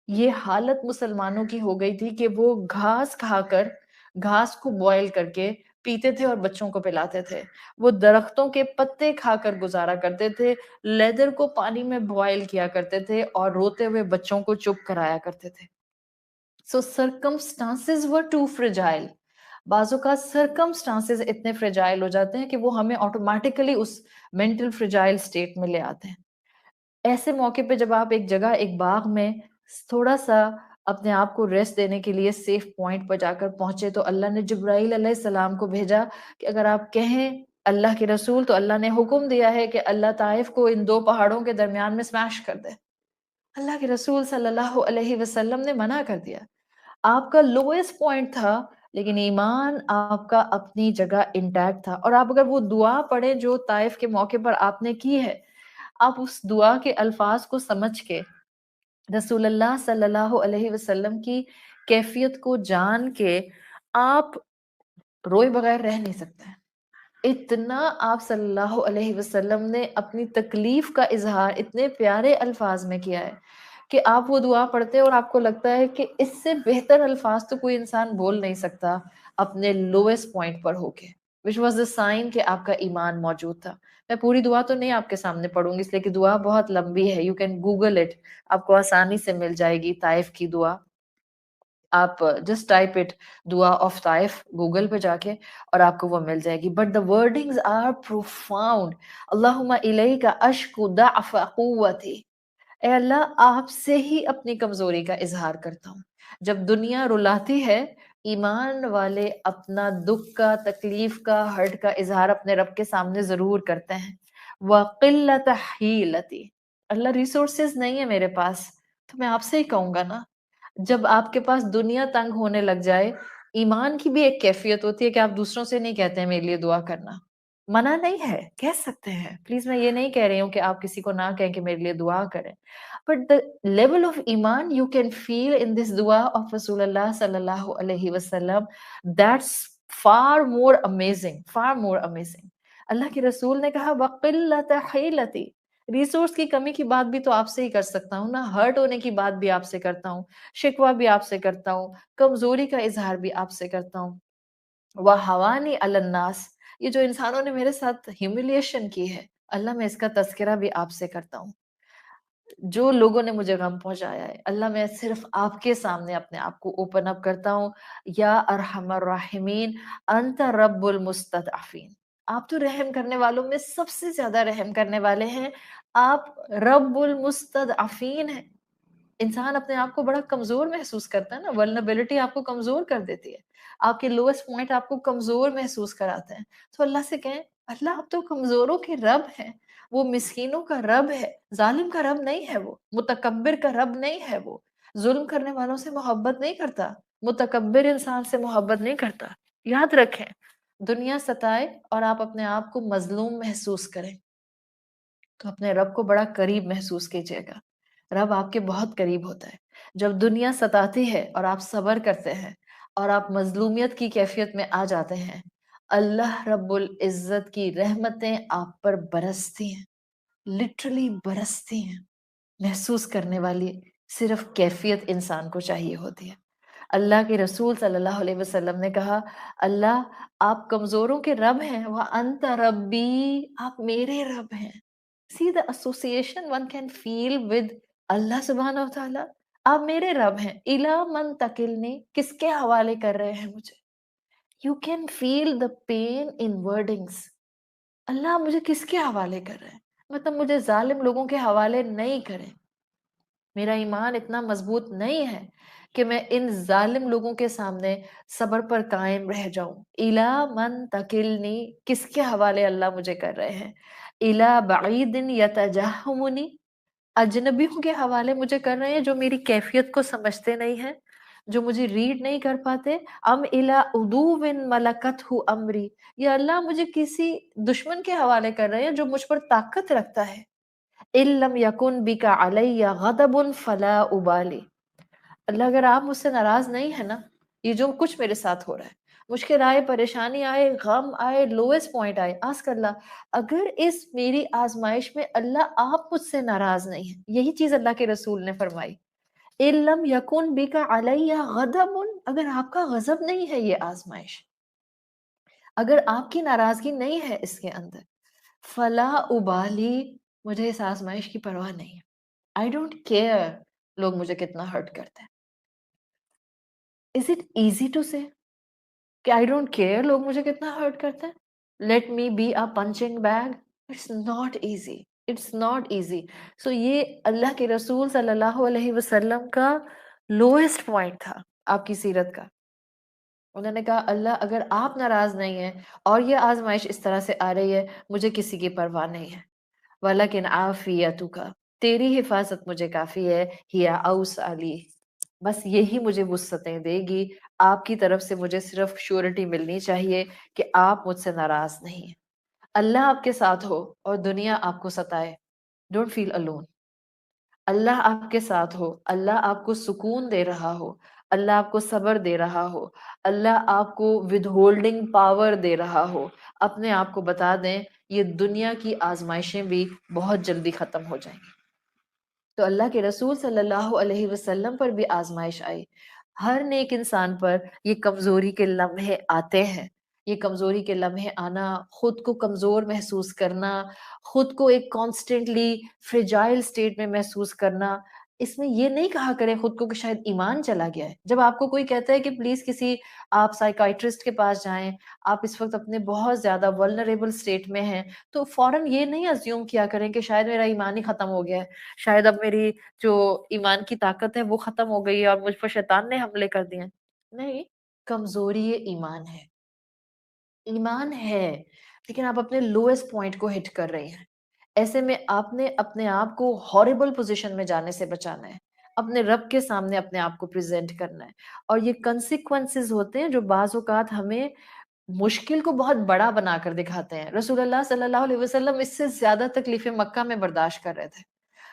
یہ حالت مسلمانوں کی ہو گئی تھی کہ وہ گھاس کھا کر، گھاس کو بوائل کر کے پیتے تھے اور بچوں کو پلاتے تھے. وہ درختوں کے پتے کھا کر گزارا کرتے تھے، لیدر کو پانی میں بوائل کیا کرتے تھے اور روتے ہوئے بچوں کو چپ کرایا کرتے تھے. سو circumstances were too fragile. بعضوں کا circumstances اتنے fragile ہو جاتے ہیں کہ وہ ہمیں آٹومیٹیکلی اس mental fragile state میں لے آتے ہیں. ایسے موقع پہ جب آپ ایک جگہ، ایک باغ میں تھوڑا سا اپنے آپ کو ریسٹ دینے کے لیے سیف پوائنٹ پر جا کر پہنچے، تو اللہ نے جبرائیل علیہ السلام کو بھیجا کہ اگر آپ کہیں اللہ کے رسول، تو اللہ نے حکم دیا ہے کہ اللہ طائف کو ان 2 پہاڑوں کے درمیان میں سمیش کر دے. اللہ کے رسول صلی اللہ علیہ وسلم نے منع کر دیا. آپ کا لوئسٹ پوائنٹ تھا، لیکن ایمان آپ کا اپنی جگہ انٹیکٹ تھا. اور آپ اگر وہ دعا پڑھیں جو طائف کے موقع پر آپ نے کی ہے، آپ اس دعا کے الفاظ کو سمجھ کے رسول اللہ صلی اللہ علیہ وسلم کی کیفیت کو جان کے آپ روئے بغیر رہ نہیں سکتے. اتنا آپ صلی اللہ علیہ وسلم نے اپنی تکلیف کا اظہار اتنے پیارے الفاظ میں کیا ہے کہ آپ وہ دعا پڑھتے اور آپ کو لگتا ہے کہ اس سے بہتر الفاظ تو کوئی انسان بول نہیں سکتا اپنے لوئسٹ پوائنٹ پر ہو کے، which was the sign کہ آپ کا ایمان موجود تھا. میں پوری دعا تو نہیں آپ کے سامنے پڑھوں گی، اس لیے کہ دعا بہت لمبی ہے، یو کین گوگل اٹ، آپ کو آسانی سے مل جائے گی. طائف کی دعا آپ جسٹ ٹائپ اٹ دعا آف طائف گوگل پہ جا کے اور آپ کو وہ مل جائے گی. But the wordings are profound. اللہم الیک اشکو ضعف قوتی، اے اللہ آپ سے ہی اپنی کمزوری کا اظہار کرتا ہوں. جب دنیا رلاتی ہے، ایمان والے اپنا دکھ کا، تکلیف کا، ہرٹ کا اظہار اپنے رب کے سامنے ضرور کرتے ہیں. وَقِلَّةَ حِیلَتِی، اللہ ریسورسز نہیں ہے میرے پاس تو میں آپ سے ہی کہوں گا نا. جب آپ کے پاس دنیا تنگ ہونے لگ جائے، ایمان کی بھی ایک کیفیت ہوتی ہے کہ آپ دوسروں سے نہیں کہتے ہیں میرے لیے دعا کرنا. منع نہیں ہے، کہہ سکتے ہیں. پلیز میں یہ نہیں کہہ رہی ہوں کہ آپ کسی کو نہ کہیں کہ میرے لیے دعا کریں. But the level of iman you can feel in this dua of Rasulullah sallallahu alaihi wasallam, that's far more amazing, far more amazing. اللہ کے رسول نے کہا وَقِلَّةَ حِیلَتِی، ریسورس کی کمی کی بات بھی تو آپ سے ہی کر سکتا ہوں نا، ہرٹ ہونے کی بات بھی آپ سے کرتا ہوں، شکوہ بھی آپ سے کرتا ہوں، کمزوری کا اظہار بھی آپ سے کرتا ہوں. وَحَوَانِی عَلَى النَّاسِ، یہ جو انسانوں نے میرے ساتھ ہیوملیشن کی ہے اللہ میں اس کا تذکرہ بھی آپ سے کرتا ہوں. جو لوگوں نے مجھے غم پہنچایا ہے اللہ میں صرف آپ کے سامنے اپنے آپ کو اوپن اپ کرتا ہوں. یا ارحم الراحمین انت رب المستضعفین، آپ تو رحم کرنے والوں میں سب سے زیادہ رحم کرنے والے ہیں، آپ رب المستضعفین ہیں. انسان اپنے آپ کو بڑا کمزور محسوس کرتا ہے نا، ولنریبلٹی آپ کو کمزور کر دیتی ہے، آپ کے لوئسٹ پوائنٹ آپ کو کمزور محسوس کراتے ہیں. تو اللہ سے کہیں اللہ آپ تو کمزوروں کے رب ہیں، وہ مسکینوں کا رب ہے، ظالم کا رب نہیں ہے، وہ متکبر کا رب نہیں ہے، وہ ظلم کرنے والوں سے محبت نہیں کرتا، متکبر انسان سے محبت نہیں کرتا. یاد رکھیں، دنیا ستائے اور آپ اپنے آپ کو مظلوم محسوس کریں تو اپنے رب کو بڑا قریب محسوس کیجیے گا. رب آپ کے بہت قریب ہوتا ہے. جب دنیا ستاتی ہے اور آپ صبر کرتے ہیں اور آپ مظلومیت کی کیفیت میں آ جاتے ہیں، اللہ رب العزت کی رحمتیں آپ پر برستی ہیں، لٹرلی برستی ہیں. محسوس کرنے والی صرف کیفیت انسان کو چاہیے ہوتی ہے. اللہ کے رسول صلی اللہ علیہ وسلم نے کہا اللہ آپ کمزوروں کے رب ہیں، وَأَنْتَ رَبِّی، آپ میرے رب ہیں. See the association one can feel with اللہ سبحانہ و تعالیٰ. آپ میرے رب ہیں. اِلَى مَنْ تَكِلْنِی، کس کے حوالے کر رہے ہیں مجھے. You can feel the pain in wordings. اللہ مجھے کس کے حوالے کر رہے ہیں، مطلب مجھے ظالم لوگوں کے حوالے نہیں کریں. میرا ایمان اتنا مضبوط نہیں ہے کہ میں ان ظالم لوگوں کے سامنے صبر پر قائم رہ جاؤں. اِلَى مَنْ تَكِلْنِی، کس کے حوالے اللہ مجھے کر رہے ہیں. اِلَى بَعِيدٍ يَتَجَهُّمُنِی، اجنبیوں کے حوالے مجھے کر رہے ہیں جو میری کیفیت کو سمجھتے نہیں ہیں، جو مجھے ریڈ نہیں کر پاتے. ام اِلَى عُدُوٍ مَلَكَتْهُ أَمْرِی، یا اللہ مجھے کسی دشمن کے حوالے کر رہے ہیں جو مجھ پر طاقت رکھتا ہے. إِن لَمْ يَكُنْ بِكَ عَلَيَّ غَضَبٌ فَلَا أُبَالِي، اللہ اگر آپ مجھ سے ناراض نہیں ہے نا، یہ جو کچھ میرے ساتھ ہو رہا ہے، مشکل آئے، پریشانی آئے، غم آئے، لویسٹ پوائنٹ آئے، آسک اللہ اگر اس میری آزمائش میں اللہ آپ مجھ سے ناراض نہیں ہیں. یہی چیز اللہ کے رسول نے فرمائی. إِن لَمْ يَكُنْ بِكَ عَلَيَّ غَضَبٌ، اگر آپ کا غضب نہیں ہے یہ آزمائش، اگر آپ کی ناراضگی نہیں ہے اس کے اندر، فلا ابالی، مجھے اس آزمائش کی پرواہ نہیں ہے. آئی ڈونٹ کیئر لوگ مجھے کتنا ہرٹ کرتے ہیں. از اٹ ایزی ٹو سے کہ آئی ڈونٹ کیئر لوگ مجھے کتنا ہرٹ کرتے ہیں، let me be a punching bag. It's not easy, it's not easy. So یہ اللہ کے رسول صلی اللہ علیہ وسلم کا لوئسٹ پوائنٹ تھا آپ کی سیرت کا. انہوں نے کہا اللہ اگر آپ ناراض نہیں ہیں اور یہ آزمائش اس طرح سے آ رہی ہے، مجھے کسی کی پرواہ نہیں ہے. وَلَكِنْ عَافِيَتُكَ، تیری حفاظت مجھے کافی ہے. ہِیَ أَوْسَعَ لِی، بس یہی مجھے وسعتیں دے گی. آپ کی طرف سے مجھے صرف شیورٹی ملنی چاہیے کہ آپ مجھ سے ناراض نہیں ہیں. اللہ آپ کے ساتھ ہو اور دنیا آپ کو ستائے، ڈونٹ فیل alone. اللہ آپ کے ساتھ ہو، اللہ آپ کو سکون دے رہا ہو، اللہ آپ کو صبر دے رہا ہو، اللہ آپ کو ود ہولڈنگ پاور دے رہا ہو، اپنے آپ کو بتا دیں یہ دنیا کی آزمائشیں بھی بہت جلدی ختم ہو جائیں گی. تو اللہ کے رسول صلی اللہ علیہ وسلم پر بھی آزمائش آئی. ہر نیک انسان پر یہ کمزوری کے لمحے آتے ہیں. یہ کمزوری کے لمحے آنا، خود کو کمزور محسوس کرنا، خود کو ایک کانسٹنٹلی فریجائل سٹیٹ میں محسوس کرنا، اس میں یہ نہیں کہا کریں خود کو کہ شاید ایمان چلا گیا ہے. جب آپ کو کوئی کہتا ہے کہ پلیز کسی آپ سائیکائٹرسٹ کے پاس جائیں، آپ اس وقت اپنے بہت زیادہ ولنریبل اسٹیٹ میں ہیں، تو فوراً یہ نہیں ازیوم کیا کریں کہ شاید میرا ایمان ہی ختم ہو گیا ہے، شاید اب میری جو ایمان کی طاقت ہے وہ ختم ہو گئی ہے اور مجھ پر شیطان نے حملے کر دیے ہیں. نہیں، کمزوری ایمان ہے. ایمان ہے لیکن آپ اپنے لوئسٹ پوائنٹ کو ہٹ کر رہی ہیں. ایسے میں آپ نے اپنے آپ کو ہاربل پوزیشن میں جانے سے بچانا ہے، اپنے رب کے سامنے اپنے آپ کو پریزنٹ کرنا ہے. اور یہ کنسیکوینسز ہوتے ہیں جو بعض اوقات ہمیں مشکل کو بہت بڑا بنا کر دکھاتے ہیں. رسول اللہ صلی اللہ علیہ وسلم اس سے زیادہ تکلیفیں مکہ میں برداشت کر رہے تھے.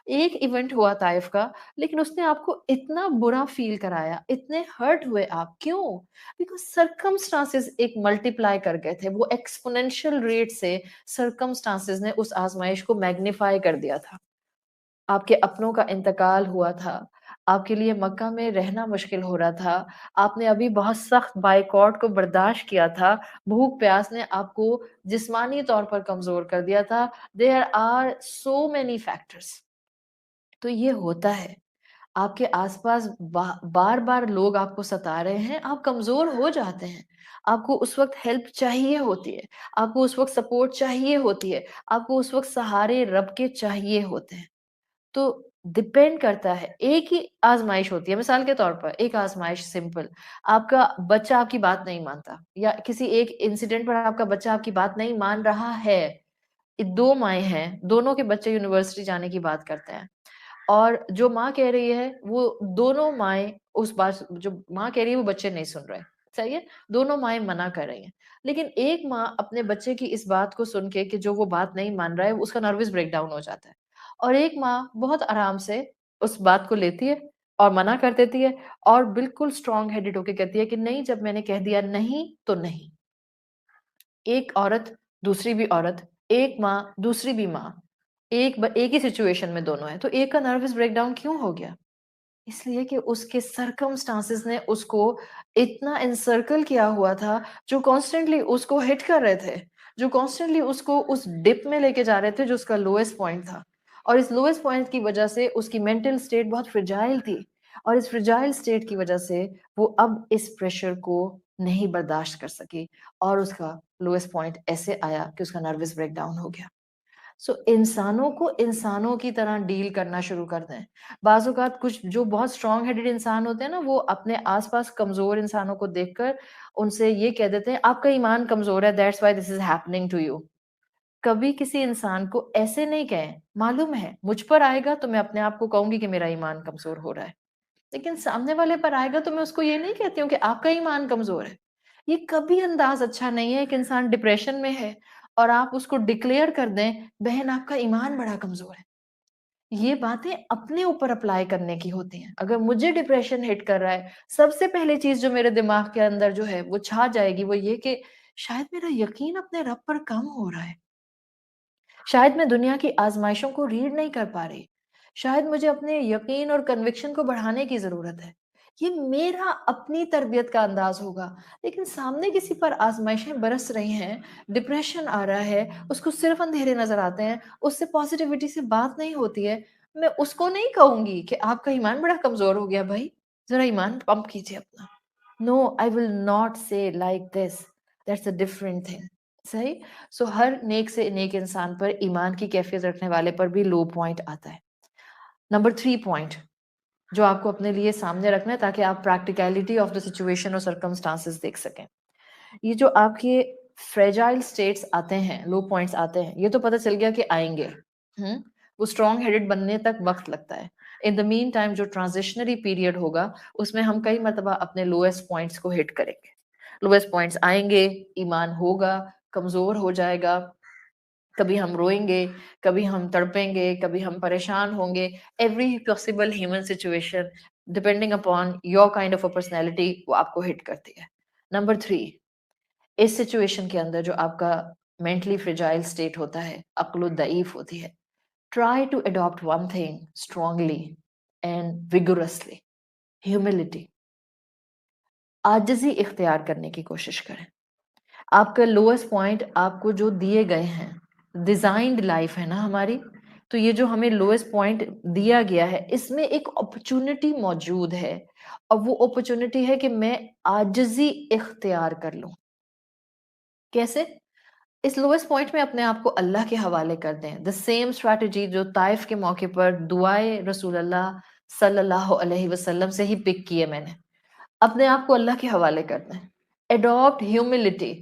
ایک ایونٹ ہوا طائف کا، لیکن اس نے آپ کو اتنا برا فیل کرایا، اتنے ہرٹ ہوئے آپ. کیوں؟ بیکاز سرکمسٹانسز ایک ملٹی پلائی کر گئے تھے. وہ ایکسپونینشیل ریٹ سے سرکمسٹانسز نے اس آزمائش کو میگنیفائی کر دیا تھا. آپ کے اپنوں کا انتقال ہوا تھا، آپ کے لیے مکہ میں رہنا مشکل ہو رہا تھا، آپ نے ابھی بہت سخت بائیکاٹ کو برداشت کیا تھا، بھوک پیاس نے آپ کو جسمانی طور پر کمزور کر دیا تھا. There are so many factors. تو یہ ہوتا ہے، آپ کے آس پاس بار بار لوگ آپ کو ستا رہے ہیں، آپ کمزور ہو جاتے ہیں. آپ کو اس وقت ہیلپ چاہیے ہوتی ہے، آپ کو اس وقت سپورٹ چاہیے ہوتی ہے، آپ کو اس وقت سہارے رب کے چاہیے ہوتے ہیں. تو ڈپینڈ کرتا ہے. ایک ہی آزمائش ہوتی ہے، مثال کے طور پر ایک آزمائش سمپل، آپ کا بچہ آپ کی بات نہیں مانتا، یا کسی ایک انسیڈنٹ پر آپ کا بچہ آپ کی بات نہیں مان رہا ہے. دو مائیں ہیں، دونوں کے بچے یونیورسٹی جانے کی بات کرتے ہیں، اور جو ماں کہہ رہی ہے وہ دونوں مائیں اس بات جو ماں کہہ رہی ہے وہ بچے نہیں سن رہے. صحیح ہے، دونوں مائیں منع کر رہی ہیں. لیکن ایک ماں اپنے بچے کی اس بات کو سن کے کہ جو وہ بات نہیں مان رہا ہے اس کا نروس بریک ڈاؤن ہو جاتا ہے، اور ایک ماں بہت آرام سے اس بات کو لیتی ہے اور منع کر دیتی ہے، اور بالکل اسٹرانگ ہیڈڈ ہو کے کہتی ہے کہ نہیں، جب میں نے کہہ دیا نہیں تو نہیں. ایک عورت دوسری بھی عورت، ایک ماں دوسری بھی ماں، ایک ہی سچویشن میں دونوں ہیں، تو ایک کا نروس بریک ڈاؤن کیوں ہو گیا؟ اس لیے کہ اس کے سرکمسٹانسز نے اس کو اتنا انسرکل کیا ہوا تھا، جو کانسٹنٹلی اس کو ہٹ کر رہے تھے، جو کانسٹنٹلی اس کو اس ڈپ میں لے کے جا رہے تھے جو اس کا لوئسٹ پوائنٹ تھا. اور اس لوئسٹ پوائنٹ کی وجہ سے اس کی مینٹل سٹیٹ بہت فرجائل تھی، اور اس فرجائل سٹیٹ کی وجہ سے وہ اب اس پریشر کو نہیں برداشت کر سکی، اور اس کا لوئسٹ پوائنٹ ایسے آیا کہ اس کا نروس بریک ڈاؤن ہو گیا. سو انسانوں کو انسانوں کی طرح ڈیل کرنا شروع کر دیں. بعض اوقات کچھ جو بہت اسٹرانگ ہیڈڈ انسان ہوتے ہیں نا، وہ اپنے آس پاس کمزور انسانوں کو دیکھ کر ان سے یہ کہہ دیتے ہیں آپ کا ایمان کمزور ہے، that's why this is happening to you. کبھی کسی انسان کو ایسے نہیں کہیں. معلوم ہے مجھ پر آئے گا تو میں اپنے آپ کو کہوں گی کہ میرا ایمان کمزور ہو رہا ہے، لیکن سامنے والے پر آئے گا تو میں اس کو یہ نہیں کہتی ہوں کہ آپ کا ایمان کمزور ہے. یہ کبھی انداز اچھا نہیں ہے. ایک انسان ڈپریشن میں ہے اور آپ اس کو ڈکلیئر کر دیں بہن آپ کا ایمان بڑا کمزور ہے. یہ باتیں اپنے اوپر اپلائی کرنے کی ہوتی ہیں. اگر مجھے ڈپریشن ہٹ کر رہا ہے، سب سے پہلی چیز جو میرے دماغ کے اندر جو ہے وہ چھا جائے گی وہ یہ کہ شاید میرا یقین اپنے رب پر کم ہو رہا ہے، شاید میں دنیا کی آزمائشوں کو ریڈ نہیں کر پا رہی، شاید مجھے اپنے یقین اور کنوکشن کو بڑھانے کی ضرورت ہے. یہ میرا اپنی تربیت کا انداز ہوگا. لیکن سامنے کسی پر آزمائشیں برس رہی ہیں، ڈپریشن آ رہا ہے، اس کو صرف اندھیرے نظر آتے ہیں، اس سے پازیٹیوٹی سے بات نہیں ہوتی ہے، میں اس کو نہیں کہوں گی کہ آپ کا ایمان بڑا کمزور ہو گیا. بھائی ذرا ایمان پمپ کیجیے اپنا. نو، آئی ول ناٹ سے like this, that's a different thing. صحیح. سو ہر نیک سے نیک انسان پر، ایمان کی کیفیت رکھنے والے پر بھی لو پوائنٹ آتا ہے. نمبر 3 پوائنٹ جو آپ کو اپنے لیے سامنے رکھنا ہے تاکہ آپ پریکٹیکلٹی آف دا سچویشن اور سرکمسٹانسز دیکھ سکیں. یہ جو آپ کے فریجائل سٹیٹس آتے ہیں، لو پوائنٹس آتے ہیں، یہ تو پتہ چل گیا کہ آئیں گے. وہ اسٹرانگ ہیڈڈ بننے تک وقت لگتا ہے. ان دا مین ٹائم جو ٹرانزیشنری پیریڈ ہوگا اس میں ہم کئی مرتبہ اپنے لوئسٹ پوائنٹس کو ہٹ کریں گے. لوئسٹ پوائنٹس آئیں گے، ایمان ہوگا، کمزور ہو جائے گا، کبھی ہم روئیں گے، کبھی ہم تڑپیں گے، کبھی ہم پریشان ہوں گے. Every possible human situation depending upon your kind of a personality وہ آپ کو ہٹ کرتی ہے. نمبر 3، اس سچویشن کے اندر جو آپ کا مینٹلی فریجائل اسٹیٹ ہوتا ہے، عقل و ضعیف ہوتی ہے، try to adopt one thing strongly and vigorously, humility. عاجزی اختیار کرنے کی کوشش کریں. آپ کا لوئسٹ پوائنٹ آپ کو جو دیے گئے ہیں، ڈیزائنڈ لائف ہے نا ہماری، تو یہ جو ہمیں لوئسٹ پوائنٹ دیا گیا ہے اس میں ایک اپرچونٹی موجود ہے، اور وہ اپرچونٹی ہے کہ میں عاجزی اختیار کر لوں. کیسے؟ اس لوئسٹ پوائنٹ میں اپنے آپ کو اللہ کے حوالے کر دیں. دا سیم اسٹریٹجی جو طائف کے موقع پر دعائے رسول اللہ صلی اللہ علیہ وسلم سے ہی پک کی ہے میں نے. اپنے آپ کو اللہ کے حوالے کر دیں. Adapt humility.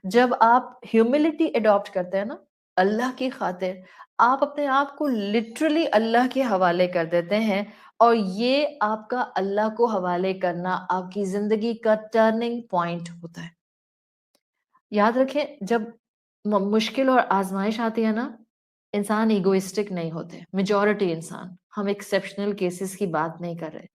جب آپ ہیوملٹی اڈاپٹ کرتے ہیں نا اللہ کی خاطر، آپ اپنے آپ کو لٹرلی اللہ کے حوالے کر دیتے ہیں، اور یہ آپ کا اللہ کو حوالے کرنا آپ کی زندگی کا ٹرننگ پوائنٹ ہوتا ہے. یاد رکھیں جب مشکل اور آزمائش آتی ہے نا، انسان ایگوئسٹک نہیں ہوتے. میجورٹی انسان، ہم ایکسیپشنل کیسز کی بات نہیں کر رہے.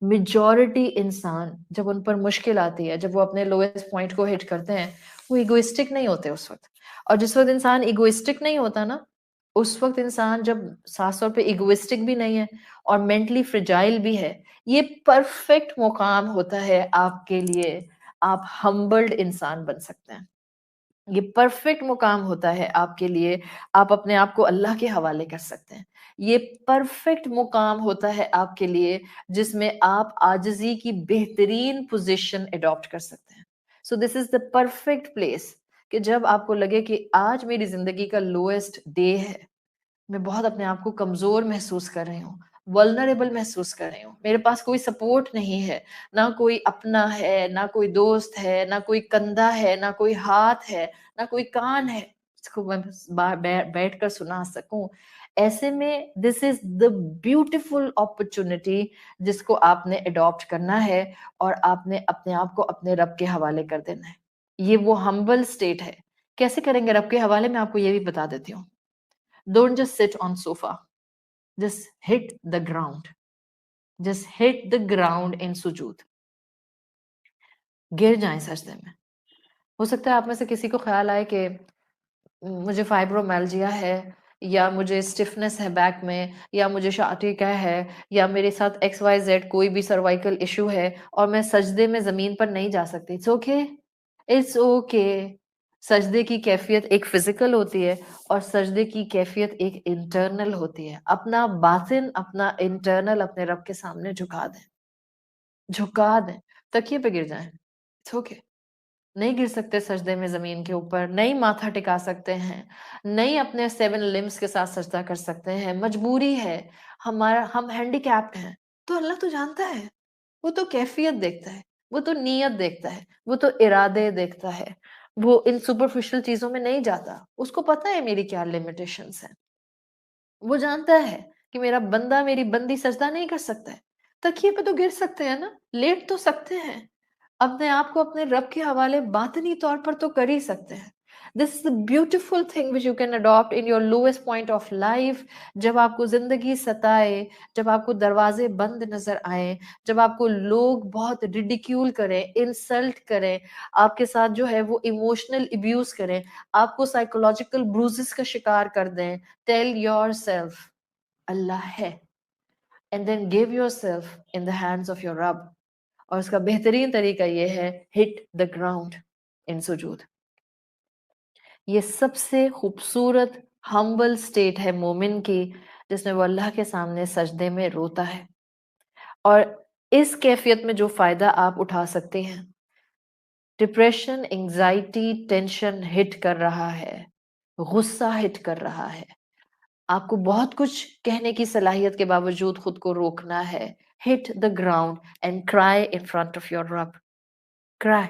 میجورٹی انسان جب ان پر مشکل آتی ہے، جب وہ اپنے لوئسٹ پوائنٹ کو ہٹ کرتے ہیں، وہ ایگوئسٹک نہیں ہوتے اس وقت. اور جس وقت انسان ایگوئسٹک نہیں ہوتا نا، اس وقت انسان جب خاص طور پہ ایگوئسٹک بھی نہیں ہے اور مینٹلی فریجائل بھی ہے، یہ پرفیکٹ مقام ہوتا ہے آپ کے لیے. آپ ہمبلڈ انسان بن سکتے ہیں. یہ پرفیکٹ مقام ہوتا ہے آپ کے لیے، آپ اپنے آپ کو اللہ کے حوالے کر سکتے ہیں. یہ پرفیکٹ مقام ہوتا ہے آپ کے لیے جس میں آپ عاجزی کی بہترین پوزیشن اڈاپٹ کر سکتے ہیں. سو دس از دا پرفیکٹ پلیس کہ جب آپ کو لگے کہ آج میری زندگی کا لوئسٹ ڈے ہے، میں بہت اپنے آپ کو کمزور محسوس کر رہی ہوں، ولنریبل محسوس کر رہی ہوں، میرے پاس کوئی سپورٹ نہیں ہے، نہ کوئی اپنا ہے، نہ کوئی دوست ہے، نہ کوئی کندھا ہے، نہ کوئی ہاتھ ہے، نہ کوئی کان ہے جس کو میں بیٹھ کر سنا سکوں. ایسے میں دس از دا بیوٹیفل اپرچونٹی جس کو آپ نے اڈاپٹ کرنا ہے، اور آپ نے اپنے آپ کو اپنے رب کے حوالے کر دینا ہے. یہ وہ ہمبل اسٹیٹ ہے. کیسے کریں گے رب کے حوالے؟ میں آپ کو یہ بھی بتا دیتی ہوں. Don't just sit on sofa. Just hit the ground. Just hit the ground in sujood. گر جائیں سجدے میں. ہو سکتا ہے آپ میں سے کسی کو خیال آئے کہ مجھے فائبرومیلجیا ہے، یا مجھے اسٹفنس ہے بیک میں، یا مجھے شاٹیکا ہے، یا میرے ساتھ ایکس وائی زیڈ کوئی بھی سروائیکل ایشو ہے، اور میں سجدے میں زمین پر نہیں جا سکتی. It's okay, it's okay. سجدے کی کیفیت ایک فزیکل ہوتی ہے، اور سجدے کی کیفیت ایک انٹرنل ہوتی ہے. اپنا باطن، اپنا انٹرنل اپنے رب کے سامنے جھکا دیں، جھکا دیں. تکیے پہ گر جائیں. It's okay. نہیں گر سکتے سجدے میں زمین کے اوپر، نہیں ماتھا ٹکا سکتے ہیں، نہیں اپنے 7 لمبس کے ساتھ سجدہ کر سکتے ہیں، مجبوری ہے، ہم ہینڈی کیپڈ ہیں. تو اللہ تو جانتا ہے، وہ تو کیفیت دیکھتا ہے، وہ تو نیت دیکھتا ہے، وہ تو ارادے دیکھتا ہے. وہ ان سپرفیشل چیزوں میں نہیں جاتا. اس کو پتا ہے میری کیا لمیٹیشنز ہیں. وہ جانتا ہے کہ میرا بندہ، میری بندی سجدہ نہیں کر سکتا ہے. تکیے پہ تو گر سکتے ہیں نا، لیٹ تو سکتے ہیں، اپنے آپ کو اپنے رب کے حوالے باطنی طور پر تو کر ہی سکتے ہیں. دس از the beautiful thing which you can adopt in your lowest point of life. جب آپ کو زندگی ستائے، جب آپ کو دروازے بند نظر آئے، جب آپ کو لوگ بہت ریڈیکیول کریں، انسلٹ کریں، آپ کے ساتھ جو ہے وہ ایموشنل ابیوز کریں، آپ کو سائیکولوجیکل بروزز کا شکار کر دیں، tell yourself اللہ ہے، and then give yourself in the hands of your رب. اور اس کا بہترین طریقہ یہ ہے ہٹ دا گراؤنڈ ان سجود. یہ سب سے خوبصورت ہمبل سٹیٹ ہے مومن کی، جس میں وہ اللہ کے سامنے سجدے میں روتا ہے. اور اس کیفیت میں جو فائدہ آپ اٹھا سکتے ہیں، ڈپریشن، انگزائٹی، ٹینشن ہٹ کر رہا ہے، غصہ ہٹ کر رہا ہے، آپ کو بہت کچھ کہنے کی صلاحیت کے باوجود خود کو روکنا ہے. Hit the ground and cry in front of your رب. cry.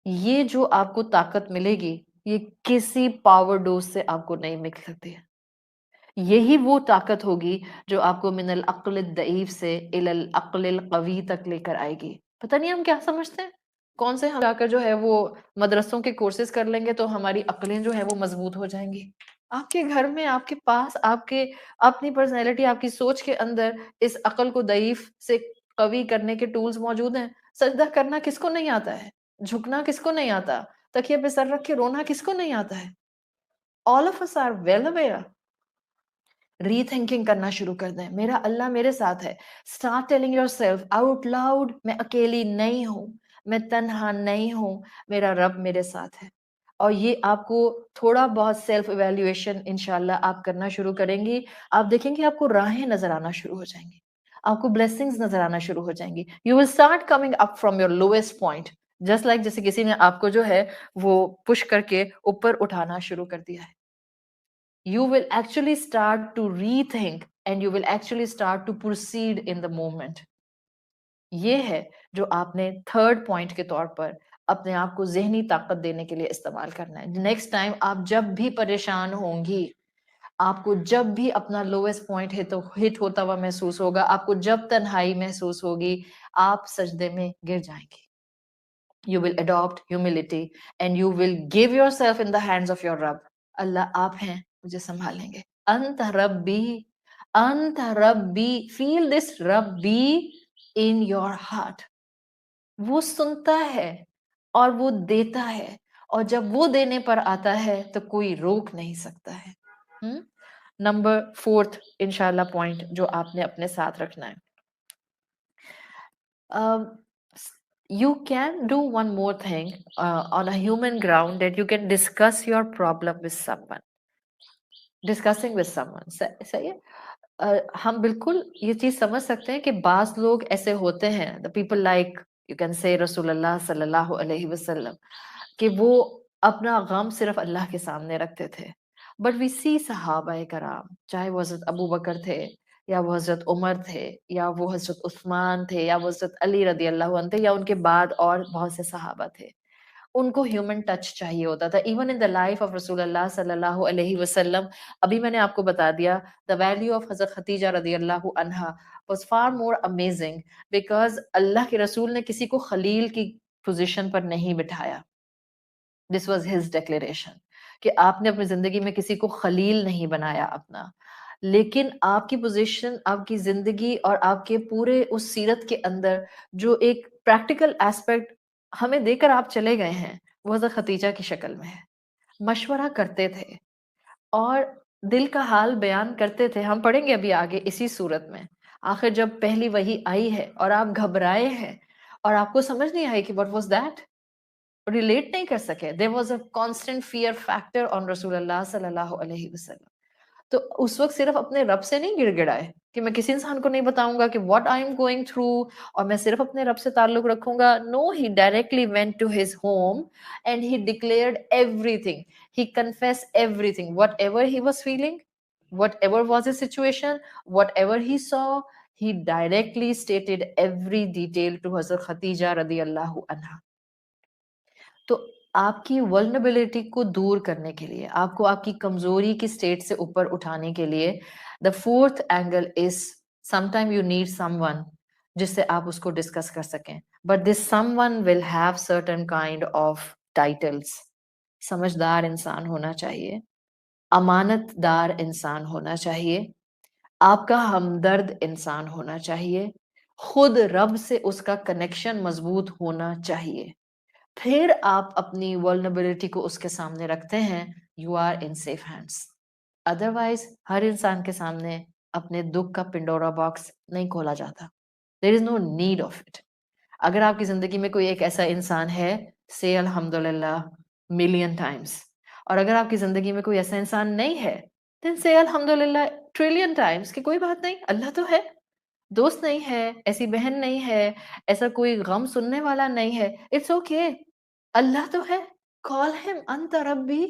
یہ جو آپ کو طاقت ملے گی، یہ کسی پاور ڈوز سے آپ کو نہیں مل سکتی ہے. یہی وہ طاقت ہوگی جو آپ کو من العقل الضعیف سے الی العقل القوی تک لے کر آئے گی. پتہ نہیں ہم کیا سمجھتے ہیں، کون سے ہم جا کر جو ہے وہ مدرسوں کے کورسز کر لیں گے تو ہماری عقلیں جو ہے وہ مضبوط ہو جائیں گی. آپ کے گھر میں، آپ کے پاس، آپ کے اپنی پرسنالٹی، آپ کی سوچ کے اندر اس عقل کو ضعیف سے قوی کرنے کے ٹولز موجود ہیں. سجدہ کرنا کس کو نہیں آتا ہے؟ جھکنا کس کو نہیں آتا؟ تکیے پہ سر رکھ کے رونا کس کو نہیں آتا ہے؟ all of us are well aware. Rethinking کرنا شروع کر دیں. میرا اللہ میرے ساتھ ہے. Start telling yourself out loud, میں اکیلی نہیں ہوں، میں تنہا نہیں ہوں، میرا رب میرے ساتھ ہے. اور یہ آپ کو تھوڑا بہت سیلف ایویلیویشن انشاءاللہ آپ کرنا شروع کریں گی، آپ دیکھیں گے آپ کو راہیں نظر آنا شروع ہو جائیں گی، آپ کو بلیسنگز نظر آنا شروع ہو جائیں گی. You will start coming up from your lowest point, just like جیسے کسی نے آپ کو جو ہے وہ پش کر کے اوپر اٹھانا شروع کر دیا ہے. You will actually start to rethink and you will actually start to proceed in the movement. یہ ہے جو آپ نے تھرڈ پوائنٹ کے طور پر اپنے آپ کو ذہنی طاقت دینے کے لیے استعمال کرنا ہے. نیکسٹ ٹائم آپ جب بھی پریشان ہوں گی، آپ کو جب بھی اپنا لوئسٹ پوائنٹ ہٹ ہوتا ہوا محسوس ہوگا، آپ کو جب تنہائی محسوس ہوگی، آپ سجدے میں گر جائیں گے. You will adopt humility and you will give yourself in the hands of your Rabb. اللہ آپ ہیں، مجھے سنبھالیں گے. انت ربی، انت ربی. Feel this ربی in your heart. وہ سنتا ہے اور وہ دیتا ہے، اور جب وہ دینے پر آتا ہے تو کوئی روک نہیں سکتا ہے. نمبر فورتھ انشاءاللہ پوائنٹ جو آپ نے اپنے ساتھ رکھنا ہے. You can do one more thing on a human ground, that you can discuss your problem with someone. Discussing with someone. صحیح ہے. ہم بالکل یہ چیز سمجھ سکتے ہیں کہ بعض لوگ ایسے ہوتے ہیں, the people like you can say رسول اللہ صلی اللہ علیہ وسلم, کہ وہ اپنا غم صرف اللہ کے سامنے رکھتے تھے. بٹ وی سی صحابہ کرام, چاہے وہ حضرت ابو بکر تھے, یا وہ حضرت عمر تھے, یا وہ حضرت عثمان تھے, یا وہ حضرت علی رضی اللہ عنہ تھے, یا ان کے بعد اور بہت سے صحابہ تھے, ان کو ہیومن ٹچ چاہیے ہوتا تھا. Even in the life of رسول اللہ صلی اللہ علیہ وسلم. ابھی میں نے آپ کو بتا دیا دا ویلیو آف حضرت خدیجہ رضی اللہ عنہا was far more amazing, because Allah کے رسول نے کسی کو خلیل کی پوزیشن پر نہیں بٹھایا. دس واز ہز ڈیکلیریشن کہ آپ نے اپنی زندگی میں کسی کو خلیل نہیں بنایا اپنا, لیکن آپ کی پوزیشن, آپ کی زندگی اور آپ کے پورے اس سیرت کے اندر جو ایک پریکٹیکل ایسپیکٹ ہمیں دے کر آپ چلے گئے ہیں, وہ حضرت خدیجہ کی شکل میں ہے. مشورہ کرتے تھے اور دل کا حال بیان کرتے تھے. ہم پڑھیں گے ابھی آگے اسی صورت میں, آخر جب پہلی وحی آئی ہے اور آپ گھبرائے ہیں اور آپ کو سمجھ نہیں آئی کہ what was that, ریلیٹ نہیں کر سکے. there was a constant fear factor on رسول اللہ صلی اللہ علیہ وسلم. تو اس وقت صرف اپنے رب سے نہیں گڑ گڑائے کہ میں کسی انسان کو نہیں بتاؤں گا کہ what I am going through, اور میں صرف اپنے رب سے تعلق رکھوں گا. No, he directly went to his home and he declared everything. He confessed everything, whatever he was feeling, whatever was his situation, whatever he saw, he directly stated every detail to Hazrat Khatija رضی اللہ عنہا. تو آپ کی vulnerability کو دور کرنے کے لیے, آپ کو آپ کی کمزوری کی سٹیٹ سے اوپر اٹھانے کے لیے, the fourth angle is sometime you need someone جس سے آپ اس کو ڈسکس کر سکیں. but this someone will have certain kind of titles. سمجھدار انسان ہونا چاہیے, امانت دار انسان ہونا چاہیے, آپ کا ہمدرد انسان ہونا چاہیے, خود رب سے اس کا کنیکشن مضبوط ہونا چاہیے. پھر آپ اپنی ولنریبلٹی کو اس کے سامنے رکھتے ہیں, you are in safe hands. Otherwise ہر انسان کے سامنے اپنے دکھ کا پنڈورا باکس نہیں کھولا جاتا. دیر از نو نیڈ آف اٹ. اگر آپ کی زندگی میں کوئی ایک ایسا انسان ہے, سے الحمدللہ ملین ٹائمس. اور اگر آپ کی زندگی میں کوئی ایسا انسان نہیں ہے, دین سے الحمدللہ ٹریلین ٹائمس کہ کوئی بات نہیں, اللہ تو ہے. دوست نہیں ہے, ایسی بہن نہیں ہے, ایسا کوئی غم سننے والا نہیں ہے, اٹس اوکے. اللہ تو ہے. کال ہم انت ربی.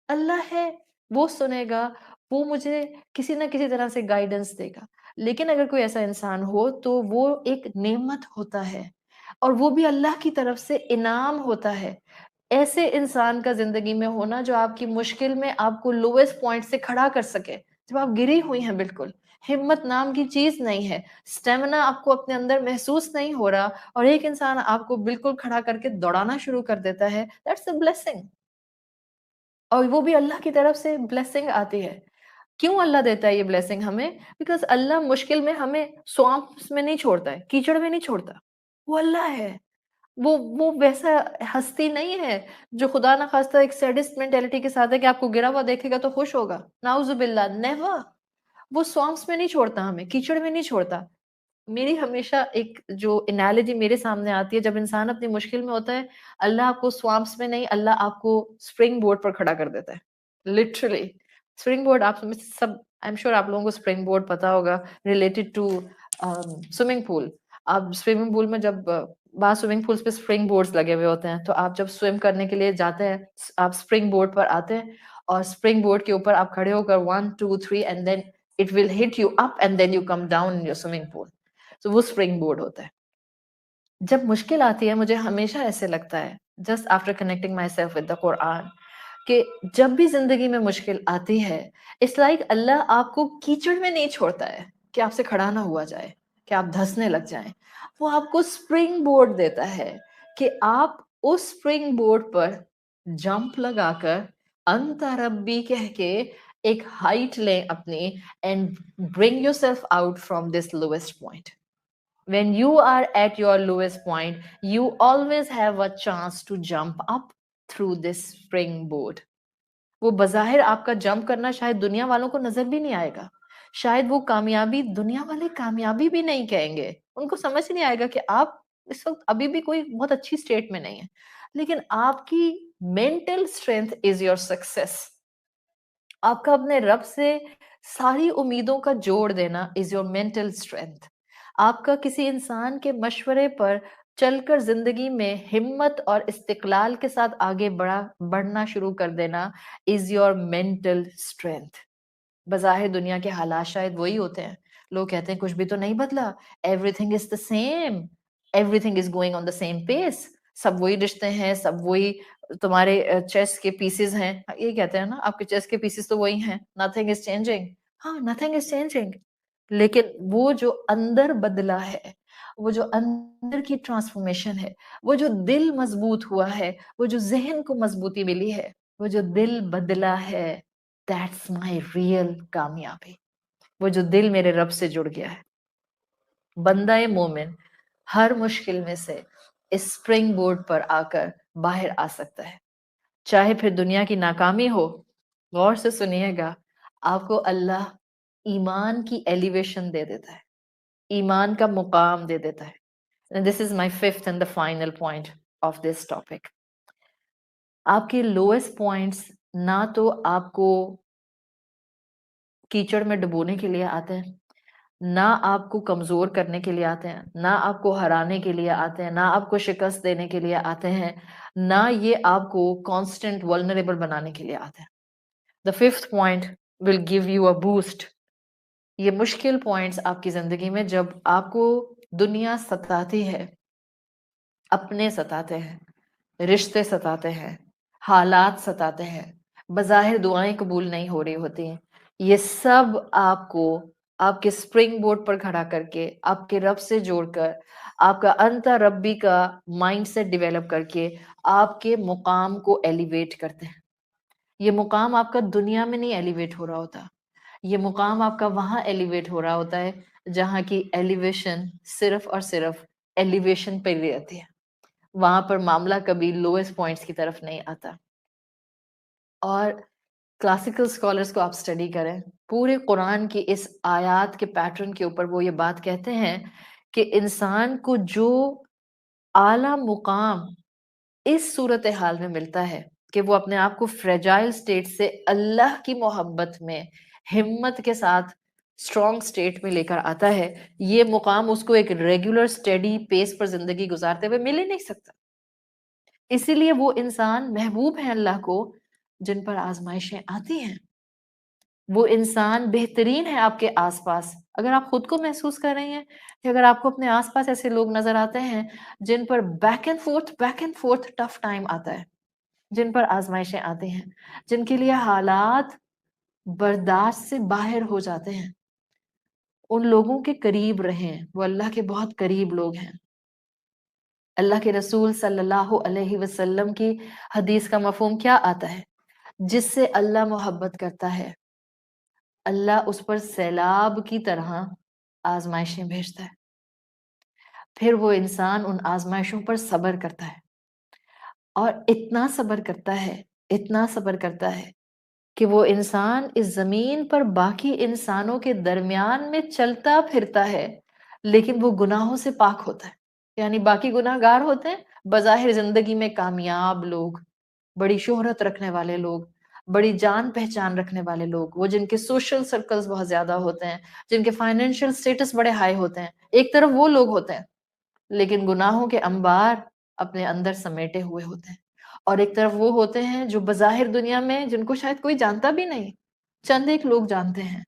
اللہ ہے, وہ سنے گا, وہ مجھے کسی نہ کسی طرح سے گائیڈنس دے گا. لیکن اگر کوئی ایسا انسان ہو تو وہ ایک نعمت ہوتا ہے, اور وہ بھی اللہ کی طرف سے انعام ہوتا ہے. ایسے انسان کا زندگی میں ہونا جو آپ کی مشکل میں آپ کو لویسٹ پوائنٹ سے کھڑا کر سکے, جب آپ گری ہوئی ہیں, بالکل ہمت نام کی چیز نہیں ہے, اسٹیمنا آپ کو اپنے اندر محسوس نہیں ہو رہا, اور ایک انسان آپ کو بالکل کھڑا کر کے دوڑانا شروع کر دیتا ہے, دیٹس اے بلیسنگ. اور وہ بھی اللہ کی طرف سے بلیسنگ آتی ہے. کیوں اللہ دیتا ہے یہ بلیسنگ ہمیں؟ بیکاز اللہ مشکل میں ہمیں سوامپس میں نہیں چھوڑتا ہے, کیچڑ میں نہیں چھوڑتا. وہ اللہ ہے, وہ ویسا ہستی نہیں ہے جو خدا نہ خواستہ ایک سیڈسٹ مینٹیلٹی کے ساتھ ہے کہ آپ کو گرا ہوا دیکھے گا تو خوش ہوگا. نعوذ باللہ, نیور. وہ سوامپس میں نہیں چھوڑتا ہمیں, کیچڑ میں نہیں چھوڑتا. میری ہمیشہ ایک جو انالوجی میرے سامنے آتی ہے، جب انسان اپنی مشکل میں ہوتا ہے، اللہ آپ کو سوامپس میں نہیں، اللہ آپ کو اسپرنگ بورڈ پر کھڑا کر دیتا ہے، لٹرلی اسپرنگ بورڈ. آپ میں سے سب آئی ایم شیور آپ لوگوں کو اسپرنگ بورڈ پتا ہوگا ریلیٹڈ ٹو سوئمنگ پول. آپ سوئمنگ پول میں جب بعض سوئمنگ پولس پہ اسپرنگ بورڈز لگے ہوئے ہوتے ہیں، تو آپ جب سوئم کرنے کے لیے جاتے ہیں آپ اسپرنگ بورڈ پر آتے ہیں، اور اسپرنگ بورڈ کے اوپر آپ کھڑے ہو کر 1 2 3 and then it will hit you up and then you come down in your swimming pool. تو وہ اسپرنگ بورڈ ہوتا ہے. جب مشکل آتی ہے مجھے ہمیشہ ایسے لگتا ہے just after connecting myself with the Quran کہ جب بھی زندگی میں مشکل آتی ہے اٹس لائک اللہ آپ کو کیچڑ میں نہیں چھوڑتا ہے کہ آپ سے کھڑا نہ ہوا جائے، کہ آپ دھسنے لگ جائیں. وہ آپ کو اسپرنگ بورڈ دیتا ہے کہ آپ اس اسپرنگ بورڈ پر جمپ لگا کر انت ربی کہہ کے ایک ہائٹ لیں اپنی and bring your self out from this lowest point. When you are at your lowest point, you always have a chance to jump up through this springboard. وہ بظاہر آپ کا جمپ کرنا شاید دنیا والوں کو نظر بھی نہیں آئے گا، شاید وہ کامیابی دنیا والے کامیابی بھی نہیں کہیں گے، ان کو سمجھ نہیں آئے گا کہ آپ اس وقت ابھی بھی کوئی بہت اچھی اسٹیٹ میں نہیں ہے، لیکن آپ کی mental strength is your success. آپ کا اپنے رب سے ساری امیدوں کا جوڑ دینا از یور مینٹل اسٹرینتھ. آپ کا کسی انسان کے مشورے پر چل کر زندگی میں ہمت اور استقلال کے ساتھ آگے بڑھنا شروع کر دینا از یور مینٹل اسٹرینتھ. بظاہر دنیا کے حالات شاید وہی ہوتے ہیں، لوگ کہتے ہیں کچھ بھی تو نہیں بدلا، everything is the same, everything is going on the same pace, سب وہی رشتے ہیں، سب وہی تمہارے چیس کے پیسز ہیں. یہ کہتے ہیں نا آپ کے چیس کے پیسز تو وہی ہیں، nothing is changing. ہاں nothing is changing. لیکن وہ جو اندر بدلا ہے، وہ جو اندر کی ٹرانسفارمیشن ہے، وہ جو دل مضبوط ہوا ہے، وہ جو ذہن کو مضبوطی ملی ہے، وہ جو دل بدلا ہے، that's my real کامیابی. وہ جو دل میرے رب سے جڑ گیا ہے. بندہ مومن ہر مشکل میں سے اس اسپرنگ بورڈ پر آ کر باہر آ سکتا ہے، چاہے پھر دنیا کی ناکامی ہو. غور سے سنیے گا، آپ کو اللہ ایمان کی ایلیویشن دے دیتا ہے، ایمان کا مقام دے دیتا ہے. And this is my fifth and the final point of this topic. آپ کے lowest points نہ تو آپ کو کیچڑ میں ڈبونے کے لیے آتے ہیں، نہ آپ کو کمزور کرنے کے لیے آتے ہیں، نہ آپ کو ہرانے کے لیے آتے ہیں، نہ آپ کو شکست دینے کے لیے آتے ہیں، نہ یہ آپ کو کانسٹنٹ vulnerable بنانے کے لیے آتے ہیں. The fifth point will give you a boost. یہ مشکل پوائنٹس آپ کی زندگی میں جب آپ کو دنیا ستاتی ہے، اپنے ستاتے ہیں، رشتے ستاتے ہیں، حالات ستاتے ہیں، بظاہر دعائیں قبول نہیں ہو رہی ہوتی ہیں، یہ سب آپ کو آپ کے اسپرنگ بورڈ پر کھڑا کر کے، آپ کے رب سے جوڑ کر، آپ کا انتا ربی کا مائنڈ سیٹ ڈیولپ کر کے آپ کے مقام کو ایلیویٹ کرتے ہیں. یہ مقام آپ کا دنیا میں نہیں ایلیویٹ ہو رہا ہوتا، یہ مقام آپ کا وہاں ایلیویٹ ہو رہا ہوتا ہے جہاں کی ایلیویشن صرف اور صرف ایلیویشن پہ رہتی ہے. وہاں پر معاملہ کبھی لوئسٹ پوائنٹس کی طرف نہیں آتا. اور کلاسیکل اسکالرس کو آپ اسٹڈی کریں، پورے قرآن کی اس آیات کے پیٹرن کے اوپر وہ یہ بات کہتے ہیں کہ انسان کو جو اعلیٰ مقام اس صورتحال میں ملتا ہے کہ وہ اپنے آپ کو فریجائل سٹیٹ سے اللہ کی محبت میں ہمت کے ساتھ اسٹرانگ سٹیٹ میں لے کر آتا ہے، یہ مقام اس کو ایک ریگولر اسٹیڈی پیس پر زندگی گزارتے ہوئے مل ہی نہیں سکتا. اسی لیے وہ انسان محبوب ہیں اللہ کو جن پر آزمائشیں آتی ہیں. وہ انسان بہترین ہے آپ کے آس پاس. اگر آپ خود کو محسوس کر رہی ہیں کہ اگر آپ کو اپنے آس پاس ایسے لوگ نظر آتے ہیں جن پر back and forth tough time آتا ہے، جن پر آزمائشیں آتی ہیں، جن کے لیے حالات برداشت سے باہر ہو جاتے ہیں، ان لوگوں کے قریب رہیں. وہ اللہ کے بہت قریب لوگ ہیں. اللہ کے رسول صلی اللہ علیہ وسلم کی حدیث کا مفہوم کیا آتا ہے؟ جس سے اللہ محبت کرتا ہے اللہ اس پر سیلاب کی طرح آزمائشیں بھیجتا ہے، پھر وہ انسان ان آزمائشوں پر صبر کرتا ہے، اور اتنا صبر کرتا ہے کہ وہ انسان اس زمین پر باقی انسانوں کے درمیان میں چلتا پھرتا ہے، لیکن وہ گناہوں سے پاک ہوتا ہے، یعنی باقی گناہ گار ہوتے ہیں، بظاہر زندگی میں کامیاب لوگ، بڑی شہرت رکھنے والے لوگ، بڑی جان پہچان رکھنے والے لوگ، وہ جن کے سوشل سرکلز بہت زیادہ ہوتے ہیں، جن کے فائنینشیل سٹیٹس بڑے ہائی ہوتے ہیں، ایک طرف وہ لوگ ہوتے ہیں لیکن گناہوں کے انبار اپنے اندر سمیٹے ہوئے ہوتے ہیں، اور ایک طرف وہ ہوتے ہیں جو بظاہر دنیا میں جن کو شاید کوئی جانتا بھی نہیں، چند ایک لوگ جانتے ہیں،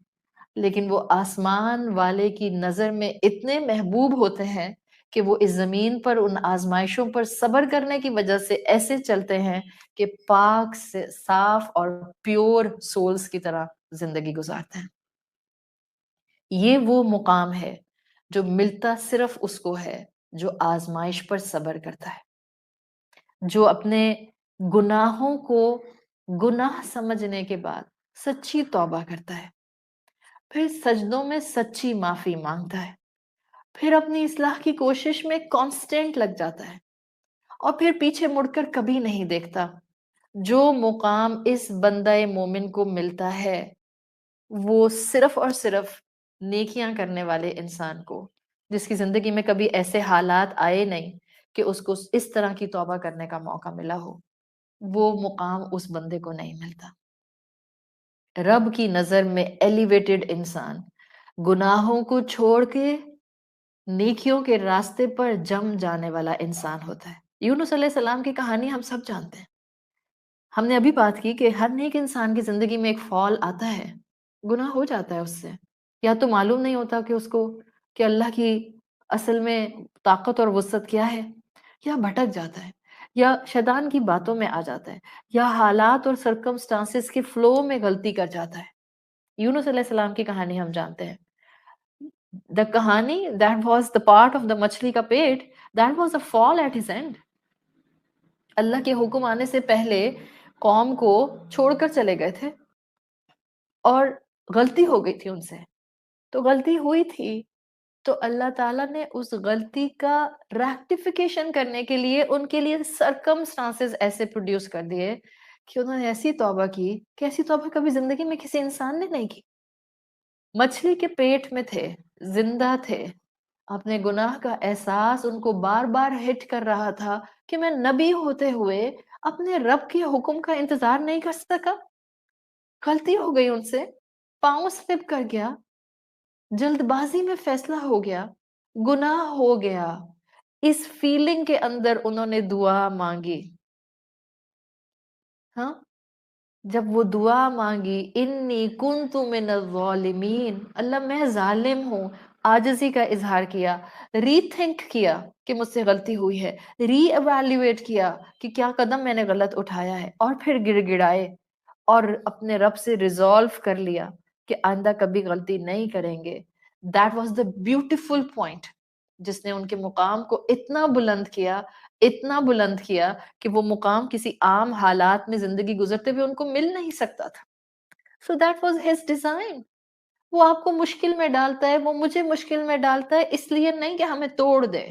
لیکن وہ آسمان والے کی نظر میں اتنے محبوب ہوتے ہیں کہ وہ اس زمین پر ان آزمائشوں پر صبر کرنے کی وجہ سے ایسے چلتے ہیں کہ پاک سے صاف اور پیور سولز کی طرح زندگی گزارتے ہیں۔ یہ وہ مقام ہے جو ملتا صرف اس کو ہے جو آزمائش پر صبر کرتا ہے، جو اپنے گناہوں کو گناہ سمجھنے کے بعد سچی توبہ کرتا ہے، پھر سجدوں میں سچی معافی مانگتا ہے، پھر اپنی اصلاح کی کوشش میں کانسٹنٹ لگ جاتا ہے، اور پھر پیچھے مڑ کر کبھی نہیں دیکھتا۔ جو مقام اس بندہ مومن کو ملتا ہے وہ صرف اور صرف نیکیاں کرنے والے انسان کو، جس کی زندگی میں کبھی ایسے حالات آئے نہیں کہ اس کو اس طرح کی توبہ کرنے کا موقع ملا ہو، وہ مقام اس بندے کو نہیں ملتا۔ رب کی نظر میں ایلیویٹڈ انسان گناہوں کو چھوڑ کے نیکیوں کے راستے پر جم جانے والا انسان ہوتا ہے۔ یونس علیہ السلام کی کہانی ہم سب جانتے ہیں، ہم نے ابھی بات کی کہ ہر نیک انسان کی زندگی میں ایک فال آتا ہے، گناہ ہو جاتا ہے اس سے، یا تو معلوم نہیں ہوتا کہ اس کو کہ اللہ کی اصل میں طاقت اور وسعت کیا ہے، یا بھٹک جاتا ہے، یا شیطان کی باتوں میں آ جاتا ہے، یا حالات اور سرکمسٹانسز کے فلو میں غلطی کر جاتا ہے۔ یونس علیہ السلام کی کہانی ہم جانتے ہیں، the کہانی that was the part of the مچھلی کا پیٹ، that was a fall at his end۔ اللہ کے حکم آنے سے پہلے قوم کو چھوڑ کر چلے گئے تھے اور غلطی ہو گئی تھی ان سے، تو غلطی ہوئی تھی تو اللہ تعالیٰ نے اس غلطی کا ریکٹیفیکیشن کرنے کے لیے ان کے لیے سرکمسٹانسز ایسے پروڈیوس کر دیے کہ انہوں نے ایسی توبہ کی کہ ایسی توبہ کبھی زندگی میں کسی انسان نے نہیں کی۔ مچھلی کے پیٹ میں تھے، زندہ تھے، اپنے گناہ کا احساس ان کو بار بار ہٹ کر رہا تھا کہ میں نبی ہوتے ہوئے اپنے رب کے حکم کا انتظار نہیں کر سکا، غلطی ہو گئی ان سے، پاؤں سلپ کر گیا، جلد بازی میں فیصلہ ہو گیا، گناہ ہو گیا۔ اس فیلنگ کے اندر انہوں نے دعا مانگی، ہاں، جب وہ دعا مانگی انی کنت من الظالمین، اللہ میں ظالم ہوں، عاجزی کا اظہار کیا، ری تھنک کیا کہ مجھ سے غلطی ہوئی ہے، ری ایویلیویٹ کیا کہ کیا قدم میں نے غلط اٹھایا ہے، اور پھر گڑ گڑائے اور اپنے رب سے ریزولو کر لیا کہ آئندہ کبھی غلطی نہیں کریں گے۔ That was the beautiful point جس نے ان کے مقام کو اتنا بلند کیا، اتنا بلند کیا کہ وہ مقام کسی عام حالات میں زندگی گزرتے ہوئے ان کو مل نہیں سکتا تھا۔ So that was his design۔ وہ آپ کو مشکل میں ڈالتا ہے، وہ مجھے مشکل میں ڈالتا ہے، اس لیے نہیں کہ ہمیں توڑ دے،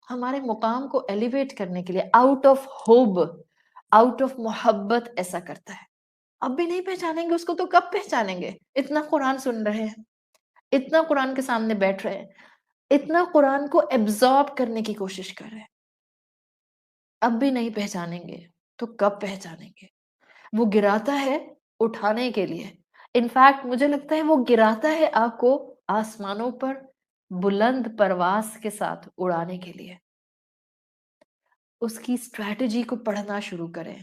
ہمارے مقام کو ایلیویٹ کرنے کے لیے، آؤٹ آف ہوب، آؤٹ آف محبت ایسا کرتا ہے۔ اب بھی نہیں پہچانیں گے اس کو تو کب پہچانیں گے؟ اتنا قرآن سن رہے ہیں، اتنا قرآن کے سامنے بیٹھ رہے ہیں، اتنا قرآن کو ایبزارب کرنے کی کوشش کر رہے ہیں، اب بھی نہیں پہچانیں گے تو کب پہچانیں گے؟ وہ گراتا ہے اٹھانے کے لیے، انفیکٹ مجھے لگتا ہے وہ گراتا ہے آپ کو آسمانوں پر بلند پرواز کے ساتھ اڑانے کے لیے۔ اس کی اسٹریٹجی کو پڑھنا شروع کریں،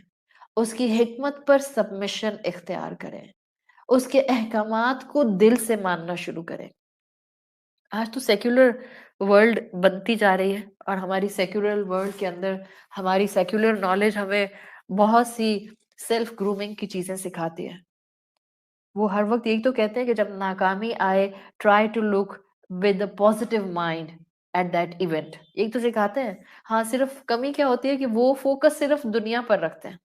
اس کی حکمت پر سبمیشن اختیار کریں، اس کے احکامات کو دل سے ماننا شروع کریں۔ آج تو سیکولر ورلڈ بنتی جا رہی ہے، اور ہماری سیکولر ورلڈ کے اندر ہماری سیکولر نالج ہمیں بہت سی سیلف گرومنگ کی چیزیں سکھاتی ہے۔ وہ ہر وقت یہی تو کہتے ہیں کہ جب ناکامی آئے try to look with a positive mind at that event, ایک تو سکھاتے ہیں۔ ہاں، صرف کمی کیا ہوتی ہے کہ وہ فوکس صرف دنیا پر رکھتے ہیں،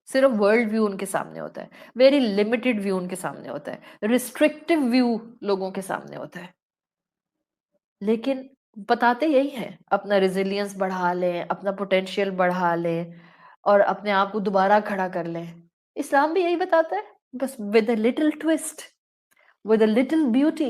صرف ورلڈ ویو ان کے سامنے ہوتا ہے، ویری لمیٹڈ ویو ان کے سامنے ہوتا ہے، ریسٹرکٹیو ویو لوگوں کے سامنے ہوتا ہے۔ لیکن بتاتے یہی ہے اپنا ریزیلینس بڑھا لیں، اپنا پوٹینشیل بڑھا لیں، اور اپنے آپ کو دوبارہ کھڑا کر لیں۔ اسلام بھی یہی بتاتا ہے، بس with a little twist, with a little beauty۔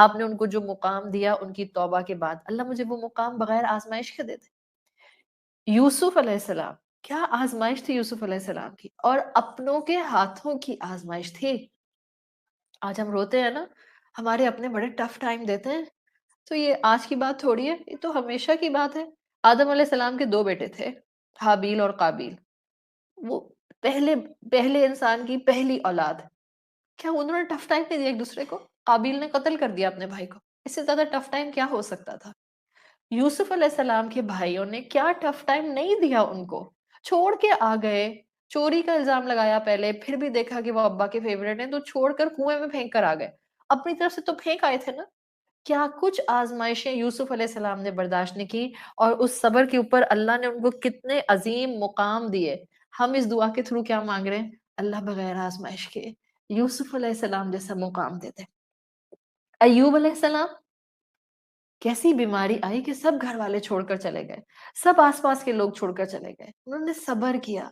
آپ نے ان کو جو مقام دیا ان کی توبہ کے بعد، اللہ مجھے وہ مقام بغیر آزمائش کے دے دے۔ یوسف علیہ السلام، کیا آزمائش تھی یوسف علیہ السلام کی، اور اپنوں کے ہاتھوں کی آزمائش تھی۔ آج ہم روتے ہیں نا، ہمارے اپنے بڑے ٹف ٹائم دیتے ہیں، تو یہ آج کی بات تھوڑی ہے، یہ تو ہمیشہ کی بات ہے۔ آدم علیہ السلام کے 2 بیٹے تھے، حابیل اور قابیل، وہ پہلے انسان کی پہلی اولاد، کیا انہوں نے ٹف ٹائم نہیں دیا ایک دوسرے کو؟ قابیل نے قتل کر دیا اپنے بھائی کو، اس سے زیادہ ٹف ٹائم کیا ہو سکتا تھا؟ یوسف علیہ السلام کے بھائیوں نے کیا ٹف ٹائم نہیں دیا ان کو، چھوڑ کے آ گئے، چوری کا الزام لگایا پہلے، پھر بھی دیکھا کہ وہ ابا کے فیورٹ ہیں تو چھوڑ کر کنویں میں پھینک کر آ گئے، اپنی طرف سے تو پھینک آئے تھے نا۔ کیا کچھ آزمائشیں یوسف علیہ السلام نے برداشت نہیں کی، اور اس صبر کے اوپر اللہ نے ان کو کتنے عظیم مقام دیے۔ ہم اس دعا کے تھرو کیا مانگ رہے ہیں؟ اللہ بغیر آزمائش کے یوسف علیہ السلام جیسا مقام دیتے۔ ایوب علیہ السلام، کیسی بیماری آئی کہ سب گھر والے چھوڑ کر چلے گئے، سب آس پاس کے لوگ چھوڑ کر چلے گئے، انہوں نے صبر کیا،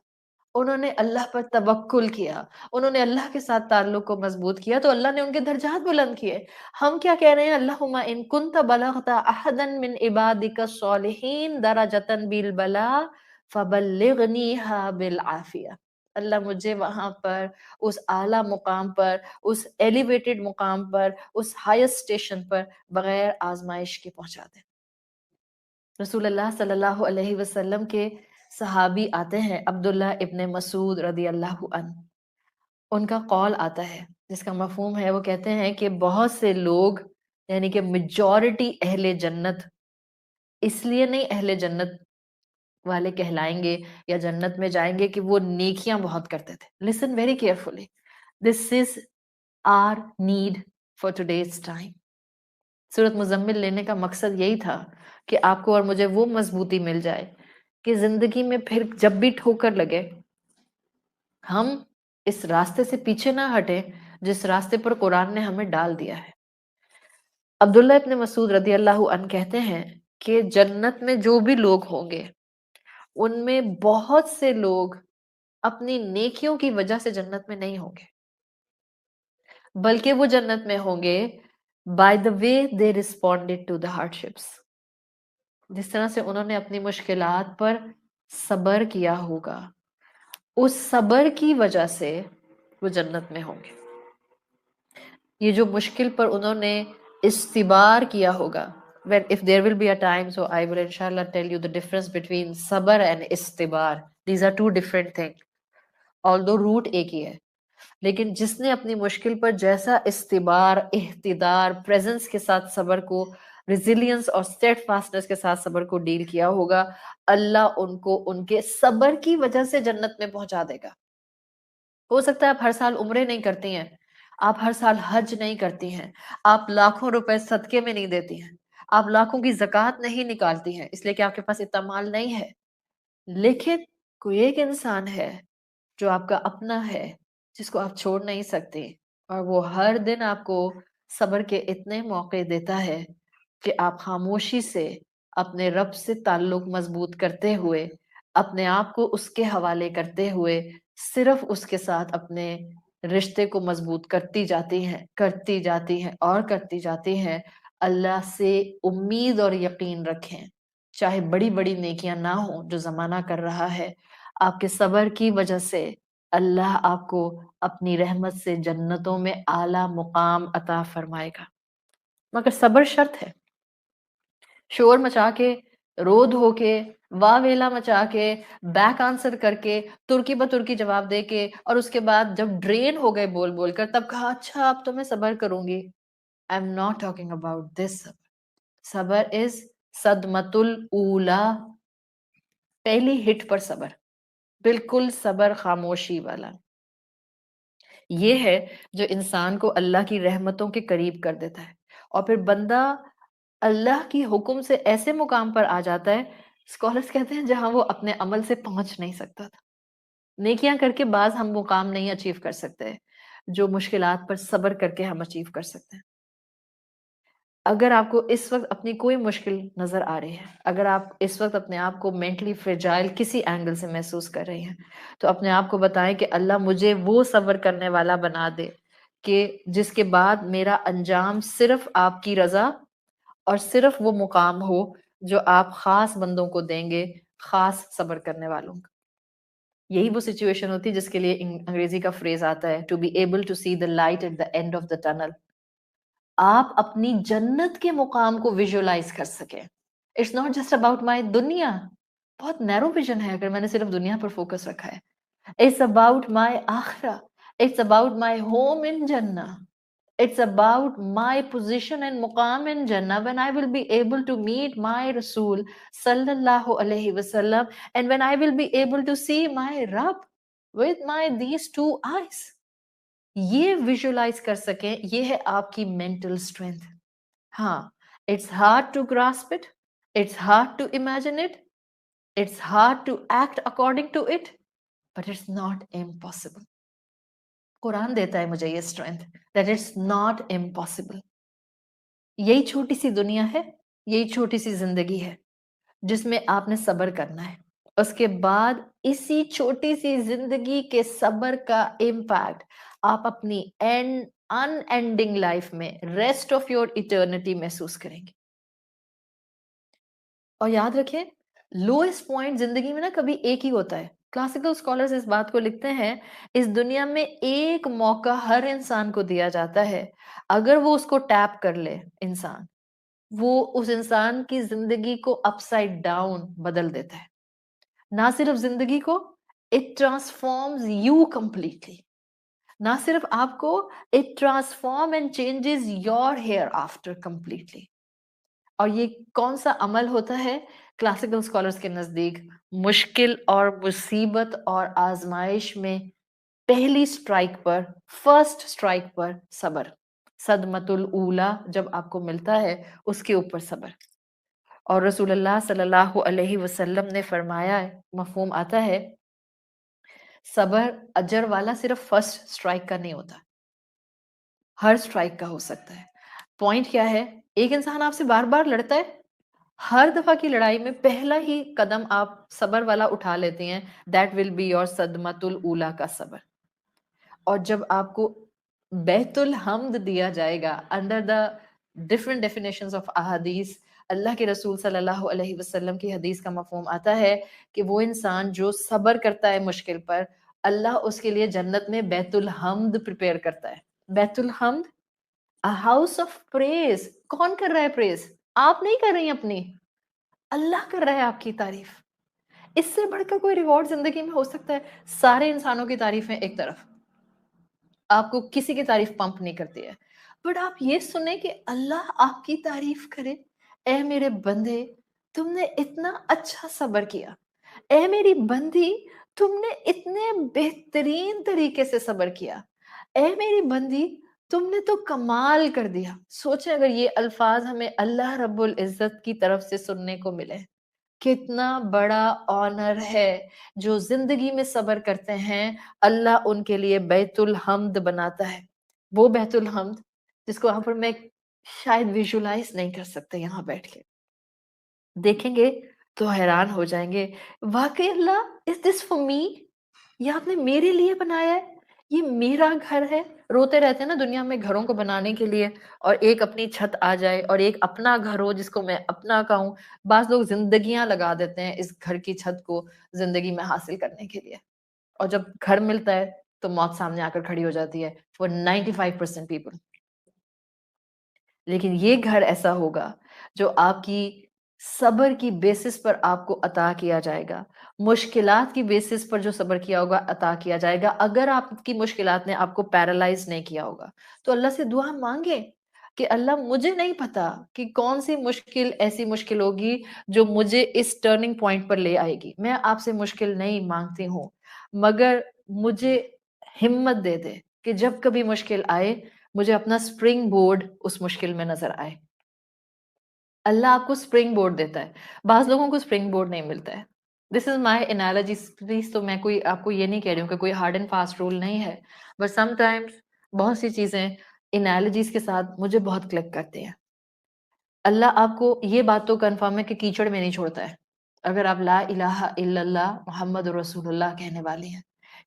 انہوں نے اللہ پر توکل کیا، انہوں نے اللہ کے ساتھ تعلق کو مضبوط کیا، تو اللہ نے ان کے درجات بلند کیے۔ ہم کیا کہہ رہے ہیں؟ اللہم ان کنت بلغت احدا من عبادک الصالحین درجۃ بالبلاء فبلغنیها بالعافیہ۔ اللہ مجھے وہاں پر، اس اعلیٰ مقام پر، اس ایلیویٹڈ مقام پر، اس ہائیسٹ اسٹیشن پر بغیر آزمائش کے پہنچا دے۔ رسول اللہ صلی اللہ علیہ وسلم کے صحابی آتے ہیں عبداللہ ابن مسعود رضی اللہ عنہ، ان کا قول آتا ہے جس کا مفہوم ہے، وہ کہتے ہیں کہ بہت سے لوگ، یعنی کہ میجورٹی اہل جنت اس لیے نہیں اہل جنت والے کہلائیں گے یا جنت میں جائیں گے کہ وہ نیکیاں بہت کرتے تھے۔ Listen very carefully, this is our need for today's time. سورۃ مزمل لینے کا مقصد یہی تھا کہ آپ کو اور مجھے وہ مضبوطی مل جائے کہ زندگی میں پھر جب بھی ٹھوکر لگے ہم اس راستے سے پیچھے نہ ہٹیں جس راستے پر قرآن نے ہمیں ڈال دیا ہے۔ عبداللہ ابن مسعود رضی اللہ عنہ کہتے ہیں کہ جنت میں جو بھی لوگ ہوں گے ان میں بہت سے لوگ اپنی نیکیوں کی وجہ سے جنت میں نہیں ہوں گے، بلکہ وہ جنت میں ہوں گے by the way they responded to the hardships، جس طرح سے انہوں نے اپنی مشکلات پر صبر کیا ہوگا، اس صبر کی وجہ سے وہ جنت میں ہوں گے۔ یہ جو مشکل پر انہوں نے استبار کیا ہوگا، if there will be a time, so I will inshallah tell you the difference between صبر and استبار. These are two different things. although root ایک ہی ہے، لیکن جس نے اپنی مشکل پر جیسا استبار، احتدار، پریزنس کے ساتھ صبر کو، ریزیلینس اور اسٹیڈ فاسٹنس کے ساتھ صبر کو ڈیل کیا ہوگا، اللہ ان کو ان کے صبر کی وجہ سے جنت میں پہنچا دے گا۔ ہو سکتا ہے آپ ہر سال عمرے نہیں کرتی ہیں، آپ ہر سال حج نہیں کرتی ہیں، آپ لاکھوں روپے صدقے میں نہیں دیتی ہیں، آپ لاکھوں کی زکوٰۃ نہیں نکالتی ہیں اس لیے کہ آپ کے پاس اتنا مال نہیں ہے، لیکن کوئی ایک انسان ہے جو آپ کا اپنا ہے، جس کو آپ چھوڑ نہیں سکتے، اور وہ ہر دن آپ کو صبر کے اتنے موقع دیتا ہے کہ آپ خاموشی سے اپنے رب سے تعلق مضبوط کرتے ہوئے، اپنے آپ کو اس کے حوالے کرتے ہوئے، صرف اس کے ساتھ اپنے رشتے کو مضبوط کرتی جاتی ہیں اور کرتی جاتی ہیں۔ اللہ سے امید اور یقین رکھیں، چاہے بڑی بڑی نیکیاں نہ ہوں جو زمانہ کر رہا ہے، آپ کے صبر کی وجہ سے اللہ آپ کو اپنی رحمت سے جنتوں میں اعلیٰ مقام عطا فرمائے گا، مگر صبر شرط ہے۔ شور مچا کے، رو دھو کے، واہ ویلا مچا کے، بیک آنسر کر کے، ترکی بترکی جواب دے کے، اور اس کے بعد جب ڈرین ہو گئے بول بول کر، تب کہا اچھا اب تو میں صبر کروں گی۔ I am not talking about this صبر۔ صبر is صدمۃ الاولی، پہلی ہٹ پر صبر، بالکل صبر خاموشی والا۔ یہ ہے جو انسان کو اللہ کی رحمتوں کے قریب کر دیتا ہے، اور پھر بندہ اللہ کی حکم سے ایسے مقام پر آ جاتا ہے، اسکالرز کہتے ہیں جہاں وہ اپنے عمل سے پہنچ نہیں سکتا تھا۔ نیکیاں کر کے بعض ہم مقام نہیں اچیو کر سکتے جو مشکلات پر صبر کر کے ہم اچیو کر سکتے ہیں۔ اگر آپ کو اس وقت اپنی کوئی مشکل نظر آ رہی ہے، اگر آپ اس وقت اپنے آپ کو مینٹلی فریجائل کسی اینگل سے محسوس کر رہی ہیں، تو اپنے آپ کو بتائیں کہ اللہ مجھے وہ صبر کرنے والا بنا دے کہ جس کے بعد میرا انجام صرف آپ کی رضا اور صرف وہ مقام ہو جو آپ خاص بندوں کو دیں گے، خاص صبر کرنے والوں کو. یہی وہ سچویشن ہوتی ہے جس کے لیے انگریزی کا فریز آتا ہے to be able to see the light at the end of the tunnel. آپ اپنی جنت کے مقام کو ویژولائز کر سکیں. It's not just about my دنیا، بہت نیرو ویژن ہے اگر میں نے صرف دنیا پر فوکس رکھا ہے. اٹس اباؤٹ مائی آخرہ، it's about my home in جنہ. It's about my position and maqam in Jannah when I will be able to meet my Rasul sallallahu alaihi wasallam, and when I will be able to see my Rabb with my these two eyes. یہ visualize کر سکیں، یہ ہے آپ کی mental strength. ہاں، it's hard to grasp it, it's hard to imagine it, it's hard to act according to it, but it's not impossible. قرآن دیتا ہے مجھے یہ strength that it's not impossible. یہی چھوٹی سی دنیا ہے، یہی چھوٹی سی زندگی ہے جس میں آپ نے صبر کرنا ہے. اس کے بعد اسی چھوٹی سی زندگی کے صبر کا امپیکٹ آپ اپنی ان اینڈنگ لائف میں ریسٹ آف یور ایٹرنٹی محسوس کریں گے. اور یاد رکھیں لوئسٹ پوائنٹ زندگی میں نا کبھی ایک ہی ہوتا ہے. کلاسیکل اسکالرز اس بات کو لکھتے ہیں اس دنیا میں ایک موقع ہر انسان کو دیا جاتا ہے، اگر وہ اس کو ٹیپ کر لے انسان، وہ اس انسان کی زندگی کو اپ سائڈ ڈاؤن بدل دیتا ہے. نہ صرف زندگی کو، اٹ ٹرانسفارمز یو کمپلیٹلی. نہ صرف آپ کو، it transform and changes your hereafter completely. اور یہ کون سا عمل ہوتا ہے کلاسیکل اسکالرز کے نزدیک؟ مشکل اور مصیبت اور آزمائش میں پہلی سٹرائک پر، فرسٹ سٹرائک پر صبر. صدمۃ الاولی جب آپ کو ملتا ہے اس کے اوپر صبر. اور رسول اللہ صلی اللہ علیہ وسلم نے فرمایا ہے، مفہوم آتا ہے صبر اجر والا صرف فرسٹ سٹرائک کا نہیں ہوتا، ہر سٹرائک کا ہو سکتا ہے. پوائنٹ کیا ہے؟ ایک انسان آپ سے بار بار لڑتا ہے، ہر دفعہ کی لڑائی میں پہلا ہی قدم آپ صبر والا اٹھا لیتے ہیں، دیٹ ول بی یور صدمۃ الاولی کا صبر. اور جب آپ کو بیت الحمد دیا جائے گا under the different definitions of احادیث، اللہ کے رسول صلی اللہ علیہ وسلم کی حدیث کا مفہوم آتا ہے کہ وہ انسان جو صبر کرتا ہے مشکل پر، اللہ اس کے لیے جنت میں بیت الحمد پریپیئر کرتا ہے. بیت الحمد، a house of praise. کون کر رہا ہے پریز؟ آپ نہیں کر رہی اپنی، اللہ کر رہا ہے آپ کی تعریف. اس سے بڑھ کر کوئی ریوارڈ زندگی میں ہو سکتا ہے؟ سارے انسانوں کی تعریفیں ایک طرف، آپ کو کسی کی تعریف پمپ نہیں کرتی ہے، بٹ آپ یہ سنیں کہ اللہ آپ کی تعریف کرے، اے میرے بندے تم نے اتنا اچھا صبر کیا، اے میری بندی تم نے اتنے بہترین طریقے سے صبر کیا، اے میری بندی تم نے تو کمال کر دیا. سوچیں اگر یہ الفاظ ہمیں اللہ رب العزت کی طرف سے سننے کو ملے، کتنا بڑا آنر ہے. جو زندگی میں صبر کرتے ہیں اللہ ان کے لیے بیت الحمد بناتا ہے. وہ بیت الحمد جس کو یہاں پر میں شاید ویژولائز نہیں کر سکتے، یہاں بیٹھ کے دیکھیں گے تو حیران ہو جائیں گے، واقعی اللہ از دس فار می، یہ آپ نے میرے لیے بنایا ہے، یہ میرا گھر ہے. روتے رہتے ہیں نا دنیا میں گھروں کو بنانے کے لیے، اور ایک اپنی چھت آ جائے اور ایک اپنا گھر ہو جس کو میں اپنا کہوں. بعض لوگ زندگیاں لگا دیتے ہیں اس گھر کی چھت کو زندگی میں حاصل کرنے کے لیے، اور جب گھر ملتا ہے تو موت سامنے آ کر کھڑی ہو جاتی ہے for 95% پیپل. لیکن یہ گھر ایسا ہوگا جو آپ کی صبر کی بیسس پر آپ کو عطا کیا جائے گا، مشکلات کی بیسس پر جو صبر کیا ہوگا عطا کیا جائے گا. اگر آپ کی مشکلات نے آپ کو پیرالائز نہیں کیا ہوگا تو اللہ سے دعا مانگیں کہ اللہ مجھے نہیں پتا کہ کون سی مشکل ایسی مشکل ہوگی جو مجھے اس ٹرننگ پوائنٹ پر لے آئے گی. میں آپ سے مشکل نہیں مانگتی ہوں، مگر مجھے ہمت دے دے کہ جب کبھی مشکل آئے مجھے اپنا سپرنگ بورڈ اس مشکل میں نظر آئے. اللہ آپ کو سپرنگ بورڈ دیتا ہے، بعض لوگوں کو سپرنگ بورڈ نہیں ملتا ہے. This is my analogy please. تو میں کوئی آپ کو یہ نہیں کہہ رہی ہوں کہ کوئی ہارڈ اینڈ فاسٹ رول نہیں ہے، بٹ سم ٹائمز بہت سی چیزیں انالوجیز کے ساتھ مجھے بہت کلک کرتے ہیں. اللہ آپ کو یہ بات تو کنفرم ہے کہ کیچڑ میں نہیں چھوڑتا ہے اگر آپ لا الہ الا اللہ محمد رسول اللہ کہنے والی ہیں.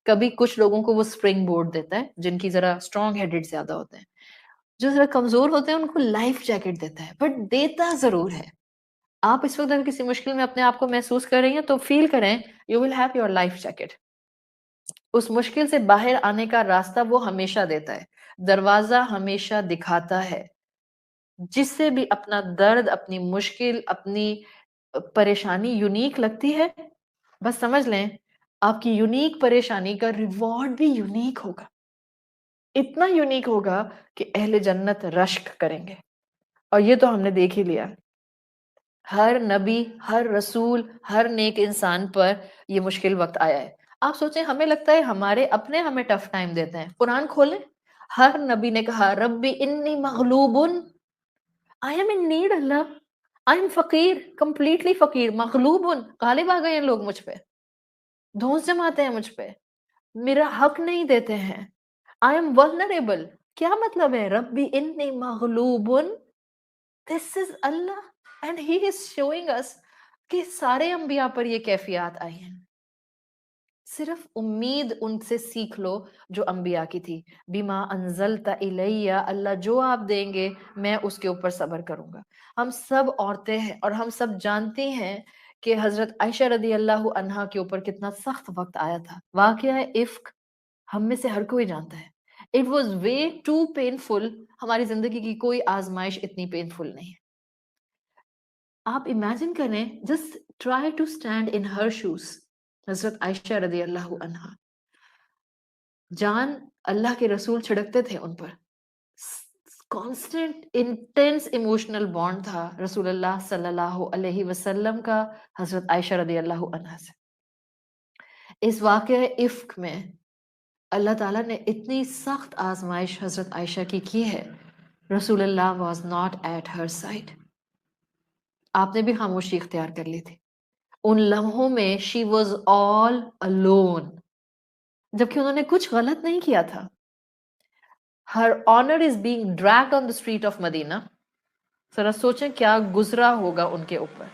کبھی کچھ لوگوں کو وہ اسپرنگ بورڈ دیتا ہے، جن کی ذرا اسٹرانگ ہیڈڈ زیادہ ہوتے ہیں. جو ذرا کمزور ہوتے ہیں ان کو لائف جیکٹ دیتا ہے، بٹ دیتا ضرور ہے. آپ اس وقت اگر کسی مشکل میں اپنے آپ کو محسوس کر رہی ہیں تو فیل کریں you will have your life jacket. اس مشکل سے باہر آنے کا راستہ وہ ہمیشہ دیتا ہے، دروازہ ہمیشہ دکھاتا ہے. جس سے بھی اپنا درد، اپنی مشکل، اپنی پریشانی یونیک لگتی ہے، بس سمجھ لیں آپ کی یونیک پریشانی کا ریوارڈ بھی یونیک ہوگا. اتنا یونیک ہوگا کہ اہل جنت رشک کریں گے. اور یہ تو ہم نے دیکھ ہی لیا. ہر نبی، ہر رسول، ہر نیک انسان پر یہ مشکل وقت آیا ہے. آپ سوچیں، ہمیں لگتا ہے ہمارے اپنے ہمیں ٹف ٹائم دیتے ہیں. قرآن کھولیں، ہر نبی نے کہا ربی انی مغلوب، I am in need Allah, I am فقیر، completely فقیر، مغلوب، غالب آ گئے ہیں لوگ مجھ پہ، دھونس جماتے ہیں مجھ پہ، میرا حق نہیں دیتے ہیں. I am vulnerable. کیا مطلب ہے ربی انی مغلوب؟ This is Allah and He is showing us کہ سارے انبیاء پر یہ کیفیات آئی ہیں. صرف امید ان سے سیکھ لو جو انبیاء کی تھی. بما انزلت الیہ، اللہ جو آپ دیں گے میں اس کے اوپر صبر کروں گا. ہم سب عورتیں ہیں اور ہم سب جانتے ہیں کہ حضرت عائشہ رضی اللہ عنہا کے اوپر کتنا سخت وقت آیا تھا. واقعہ عفق ہم میں سے ہر کوئی جانتا ہے. It was way too painful. ہماری زندگی کی کوئی آزمائش اتنی پینفل نہیں ہے. آپ امیجن کریں، just try to stand in her shoes. حضرت عائشہ رضی اللہ عنہا، جان اللہ کے رسول چھڑکتے تھے ان پر، کانسٹنٹ انٹینس ایموشنل بانڈ تھا رسول اللہ صلی اللہ علیہ وسلم کا حضرت عائشہ رضی اللہ عنہا سے. اس واقعہ عفق میں اللہ تعالیٰ نے اتنی سخت آزمائش حضرت عائشہ کی ہے. رسول Allah was not at her side. آپ نے بھی خاموشی اختیار کر لی تھی ان لمحوں میں. شی واز آل alone، جبکہ انہوں نے کچھ غلط نہیں کیا تھا. Her honour is being dragged on the street of Medina. ذرا سوچیں کیا گزرا ہوگا ان کے اوپر.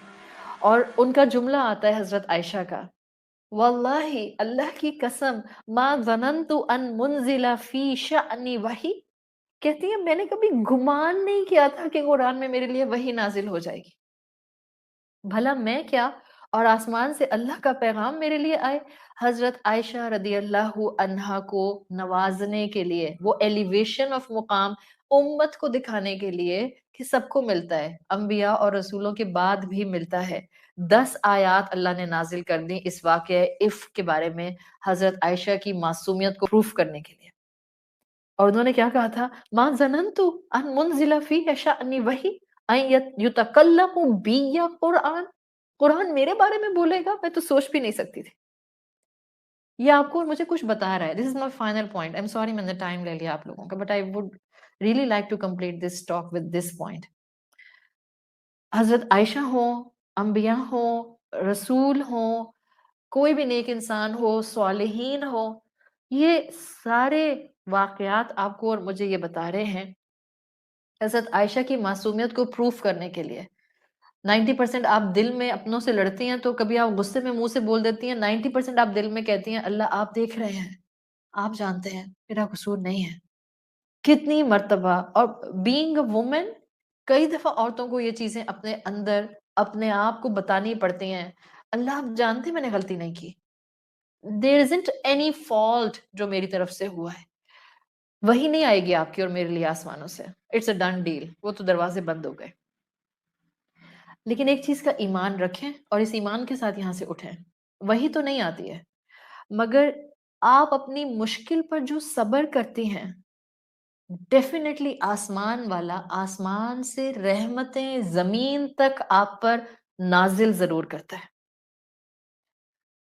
اور ان کا جملہ آتا ہے حضرت عائشہ کا، واللہ اللہ کی قسم ما ظننت ان منزل فی شأنی وحی، کہتی ہیں میں نے کبھی گمان نہیں کیا تھا کہ قرآن میں میرے لیے وحی نازل ہو جائے گی. بھلا میں کیا اور آسمان سے اللہ کا پیغام میرے لیے آئے. حضرت عائشہ رضی اللہ عنہا کو نوازنے کے لیے، وہ ایلیویشن آف مقام امت کو دکھانے کے لیے کہ سب کو ملتا ہے، انبیاء اور رسولوں کے بعد بھی ملتا ہے. 10 آیات اللہ نے نازل کر دی اس واقعہ عفق کے بارے میں حضرت عائشہ کی معصومیت کو پروف کرنے کے لیے. اور انہوں نے کیا کہا تھا، ما ظننت ان منزل فی شأنی وحی یتکلم بی قرآن، قرآن میرے بارے میں بولے گا، میں تو سوچ بھی نہیں سکتی تھی. یہ آپ کو مجھے کچھ بتا رہا ہے. This is my final point. I am sorry میں نے ٹائم لے لیا آپ لوگوں کا، but I would really like to complete this talk with this point. حضرت عائشہ ہوں، انبیاء ہوں، رسول ہوں، کوئی بھی نیک انسان ہو، صالحین ہو، یہ سارے واقعات آپ کو اور مجھے یہ بتا رہے ہیں حضرت عائشہ کی معصومیت کو پروف کرنے کے لیے. 90% آپ دل میں اپنوں سے لڑتی ہیں تو کبھی آپ غصے میں منہ سے بول دیتی ہیں، 90% آپ دل میں کہتی ہیں اللہ آپ دیکھ رہے ہیں، آپ جانتے ہیں میرا قصور نہیں ہے. کتنی مرتبہ. اور بینگ اے وومن، کئی دفعہ عورتوں کو یہ چیزیں اپنے اندر اپنے آپ کو بتانی پڑتی ہیں، اللہ آپ جانتے میں نے غلطی نہیں کی، there isn't any fault جو میری طرف سے ہوا ہے. وہی نہیں آئے گی آپ کی اور میرے لیے آسمانوں سے، اٹس اے ڈن ڈیل، وہ تو دروازے بند ہو گئے. لیکن ایک چیز کا ایمان رکھیں اور اس ایمان کے ساتھ یہاں سے اٹھیں. وہی تو نہیں آتی ہے، مگر آپ اپنی مشکل پر جو صبر کرتی ہیں، ڈیفینیٹلی آسمان والا آسمان سے رحمتیں زمین تک آپ پر نازل ضرور کرتا ہے.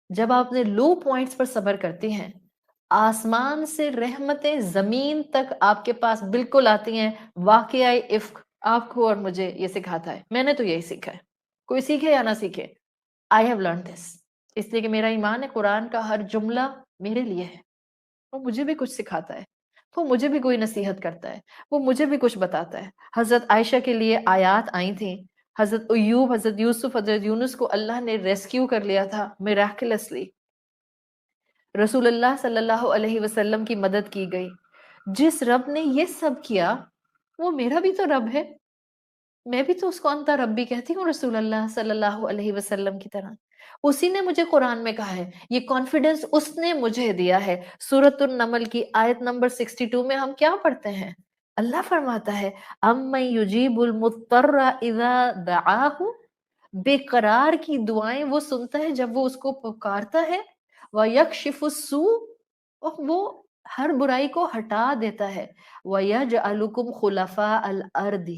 جب آپ اپنے لو پوائنٹس پر صبر کرتی ہیں، آسمان سے رحمتیں زمین تک آپ کے پاس بالکل آتی ہیں. واقعہ عفق آپ کو اور مجھے یہ سکھاتا ہے. میں نے تو یہی سیکھا ہے، کوئی سیکھے یا نہ سیکھے. I have learned this، اس لیے کہ میرا ایمان ہے قرآن کا ہر جملہ میرے لیے ہے. وہ مجھے بھی کچھ سکھاتا ہے، وہ مجھے بھی کوئی نصیحت کرتا ہے، وہ مجھے بھی کچھ بتاتا ہے. حضرت عائشہ کے لیے آیات آئی تھیں. حضرت ایوب، حضرت یوسف، حضرت یونس کو اللہ نے ریسکیو کر لیا تھا میراکلسلی. رسول اللہ صلی اللہ علیہ وسلم کی مدد کی گئی. جس رب نے یہ سب کیا وہ میرا بھی تو رب ہے، میں بھی تو اس کو انتا ربی کہتی ہوں رسول اللہ صلی اللہ علیہ وسلم کی طرح. اسی نے مجھے قرآن میں کہا ہے، یہ کانفیڈنس اس نے مجھے دیا ہے. سورۃ النمل کی آیت نمبر 62 میں ہم کیا پڑھتے ہیں؟ اللہ فرماتا ہے اَمَّن يُجِيبُ الْمُضْطَرَّ إِذَا دَعَاهُ، بے قرار کی دعائیں وہ سنتا ہے جب وہ اس کو پکارتا ہے. وَيَكْشِفُ السُّوءَ، اور وہ ہر برائی کو ہٹا دیتا ہے. وَيَجْعَلُكُمْ خُلَفَاءَ الْأَرْضِ،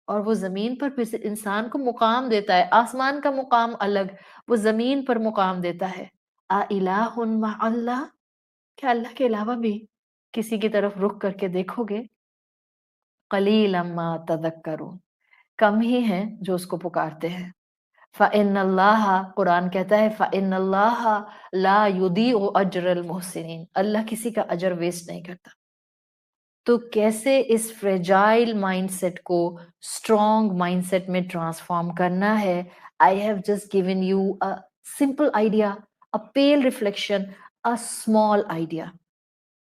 اور وہ زمین پر پھر سے انسان کو مقام دیتا ہے. آسمان کا مقام الگ، وہ زمین پر مقام دیتا ہے. اَإِلَٰهٌ مَعَ اللَّهِ، کیا اللہ کے علاوہ بھی کسی کی طرف رخ کر کے دیکھو گے؟ قَلِيلًا مَا تَذَكَّرُونَ، کم ہی ہیں جو اس کو پکارتے ہیں. فَإِنَّ اللَّهَ، قرآن کہتا ہے فَإِنَّ اللَّهَ لَا يُضِيعُ أَجْرَ الْمُحْسِنِينَ، اللہ کسی کا اجر ویسٹ نہیں کرتا. تو کیسے اس فریجائل مائنڈ سیٹ کو اسٹرانگ مائنڈ سیٹ میں ٹرانسفارم کرنا ہے؟ I have just given you a simple idea, a pale reflection, a small idea.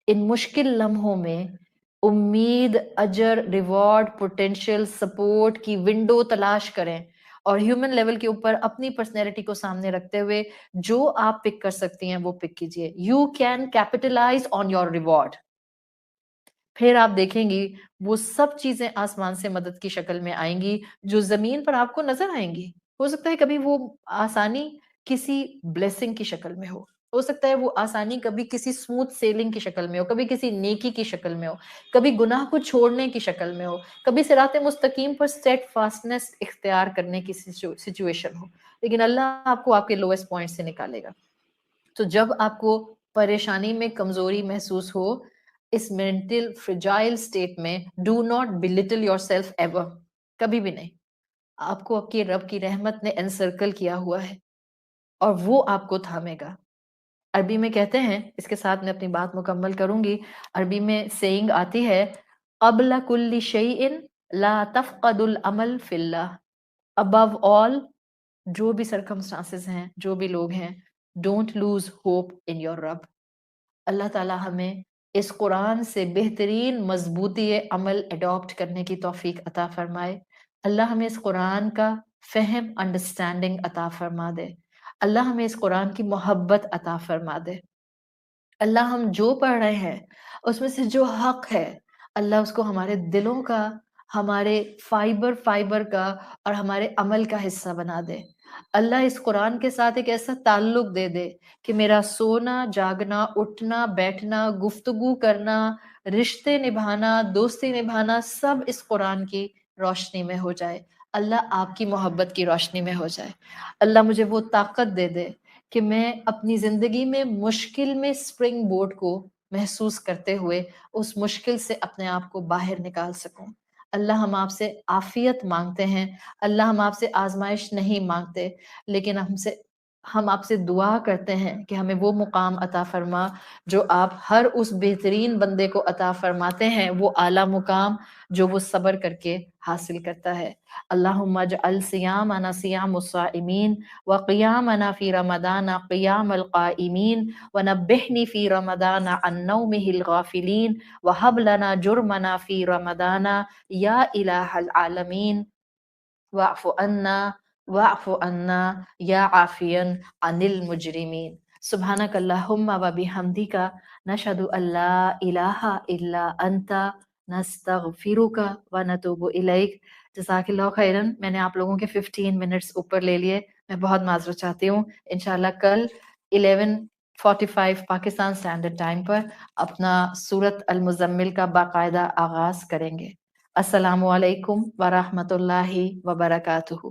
ان مشکل لمحوں میں امید، اجر، ریوارڈ، پوٹینشیل، سپورٹ کی ونڈو تلاش کریں اور ہیومن لیول کے اوپر اپنی پرسنالٹی کو سامنے رکھتے ہوئے جو آپ پک کر سکتی ہیں وہ پک کیجئے. You can capitalise on your reward. پھر آپ دیکھیں گی وہ سب چیزیں آسمان سے مدد کی شکل میں آئیں گی جو زمین پر آپ کو نظر آئیں گی. ہو سکتا ہے کبھی وہ آسانی کسی بلیسنگ کی شکل میں ہو سکتا ہے وہ آسانی کبھی کسی سموتھ سیلنگ کی شکل میں ہو، کبھی کسی نیکی کی شکل میں ہو، کبھی گناہ کو چھوڑنے کی شکل میں ہو، کبھی صراط مستقیم پر اسٹیڈ فاسٹنس اختیار کرنے کی سچویشن ہو. لیکن اللہ آپ کو آپ کے لوئسٹ پوائنٹ سے نکالے گا. تو جب آپ کو پریشانی میں کمزوری محسوس ہو، اس مینٹل فریجائل سٹیٹ میں do not بلٹل your self ever, کبھی بھی نہیں. آپ کو آپ کی رب کی رحمت نے انسرکل کیا ہوا ہے اور وہ آپ کو تھامے گا. عربی میں کہتے ہیں، اس کے ساتھ میں اپنی بات مکمل کروں گی، عربی میں سیئنگ آتی ہے قبل کل شیء لا تفقد الامل فی اللہ. above all، جو بھی سرکمسٹانسز ہیں، جو بھی لوگ ہیں، don't lose hope in your رب. اللہ تعالیٰ ہمیں اس قرآن سے بہترین مضبوطی عمل اڈاپٹ کرنے کی توفیق عطا فرمائے. اللہ ہمیں اس قرآن کا فہم، انڈرسٹینڈنگ عطا فرما دے. اللہ ہمیں اس قرآن کی محبت عطا فرما دے. اللہ ہم جو پڑھ رہے ہیں اس میں سے جو حق ہے، اللہ اس کو ہمارے دلوں کا، ہمارے فائبر کا اور ہمارے عمل کا حصہ بنا دے. اللہ اس قرآن کے ساتھ ایک ایسا تعلق دے دے کہ میرا سونا، جاگنا، اٹھنا، بیٹھنا، گفتگو کرنا، رشتے نبھانا، دوستی نبھانا، سب اس قرآن کی روشنی میں ہو جائے. اللہ آپ کی محبت کی روشنی میں ہو جائے. اللہ مجھے وہ طاقت دے دے کہ میں اپنی زندگی میں مشکل میں اسپرنگ بورڈ کو محسوس کرتے ہوئے اس مشکل سے اپنے آپ کو باہر نکال سکوں. اللہ ہم آپ سے عافیت مانگتے ہیں، اللہ ہم آپ سے آزمائش نہیں مانگتے، لیکن ہم آپ سے دعا کرتے ہیں کہ ہمیں وہ مقام عطا فرما جو آپ ہر اس بہترین بندے کو عطا فرماتے ہیں، وہ اعلیٰ مقام جو وہ صبر کر کے حاصل کرتا ہے. اللہم اجعل صیامنا صیام الصائمین وقیامنا فی رمضان قیام القائمین ونبہنی فی رمضان عن نومہ الغافلین وہب لنا جرمنا فی رمضان یا الہ العالمین واعف عنا یا عافیا عن المجرمین. سبحانک اللہم و بحمدک نشہد ان لا الہ الا انت نستغفرک و نتوب الیک. جزاک اللہ خیرن. میں نے آپ لوگوں کے 15 منٹس اوپر لے لیے، میں بہت معذرت چاہتی ہوں. انشاءاللہ کل 11:45 پاکستان اسٹینڈرڈ ٹائم پر اپنا سورت المزمل کا باقاعدہ آغاز کریں گے. السلام علیکم ورحمۃ اللہ وبرکاتہ.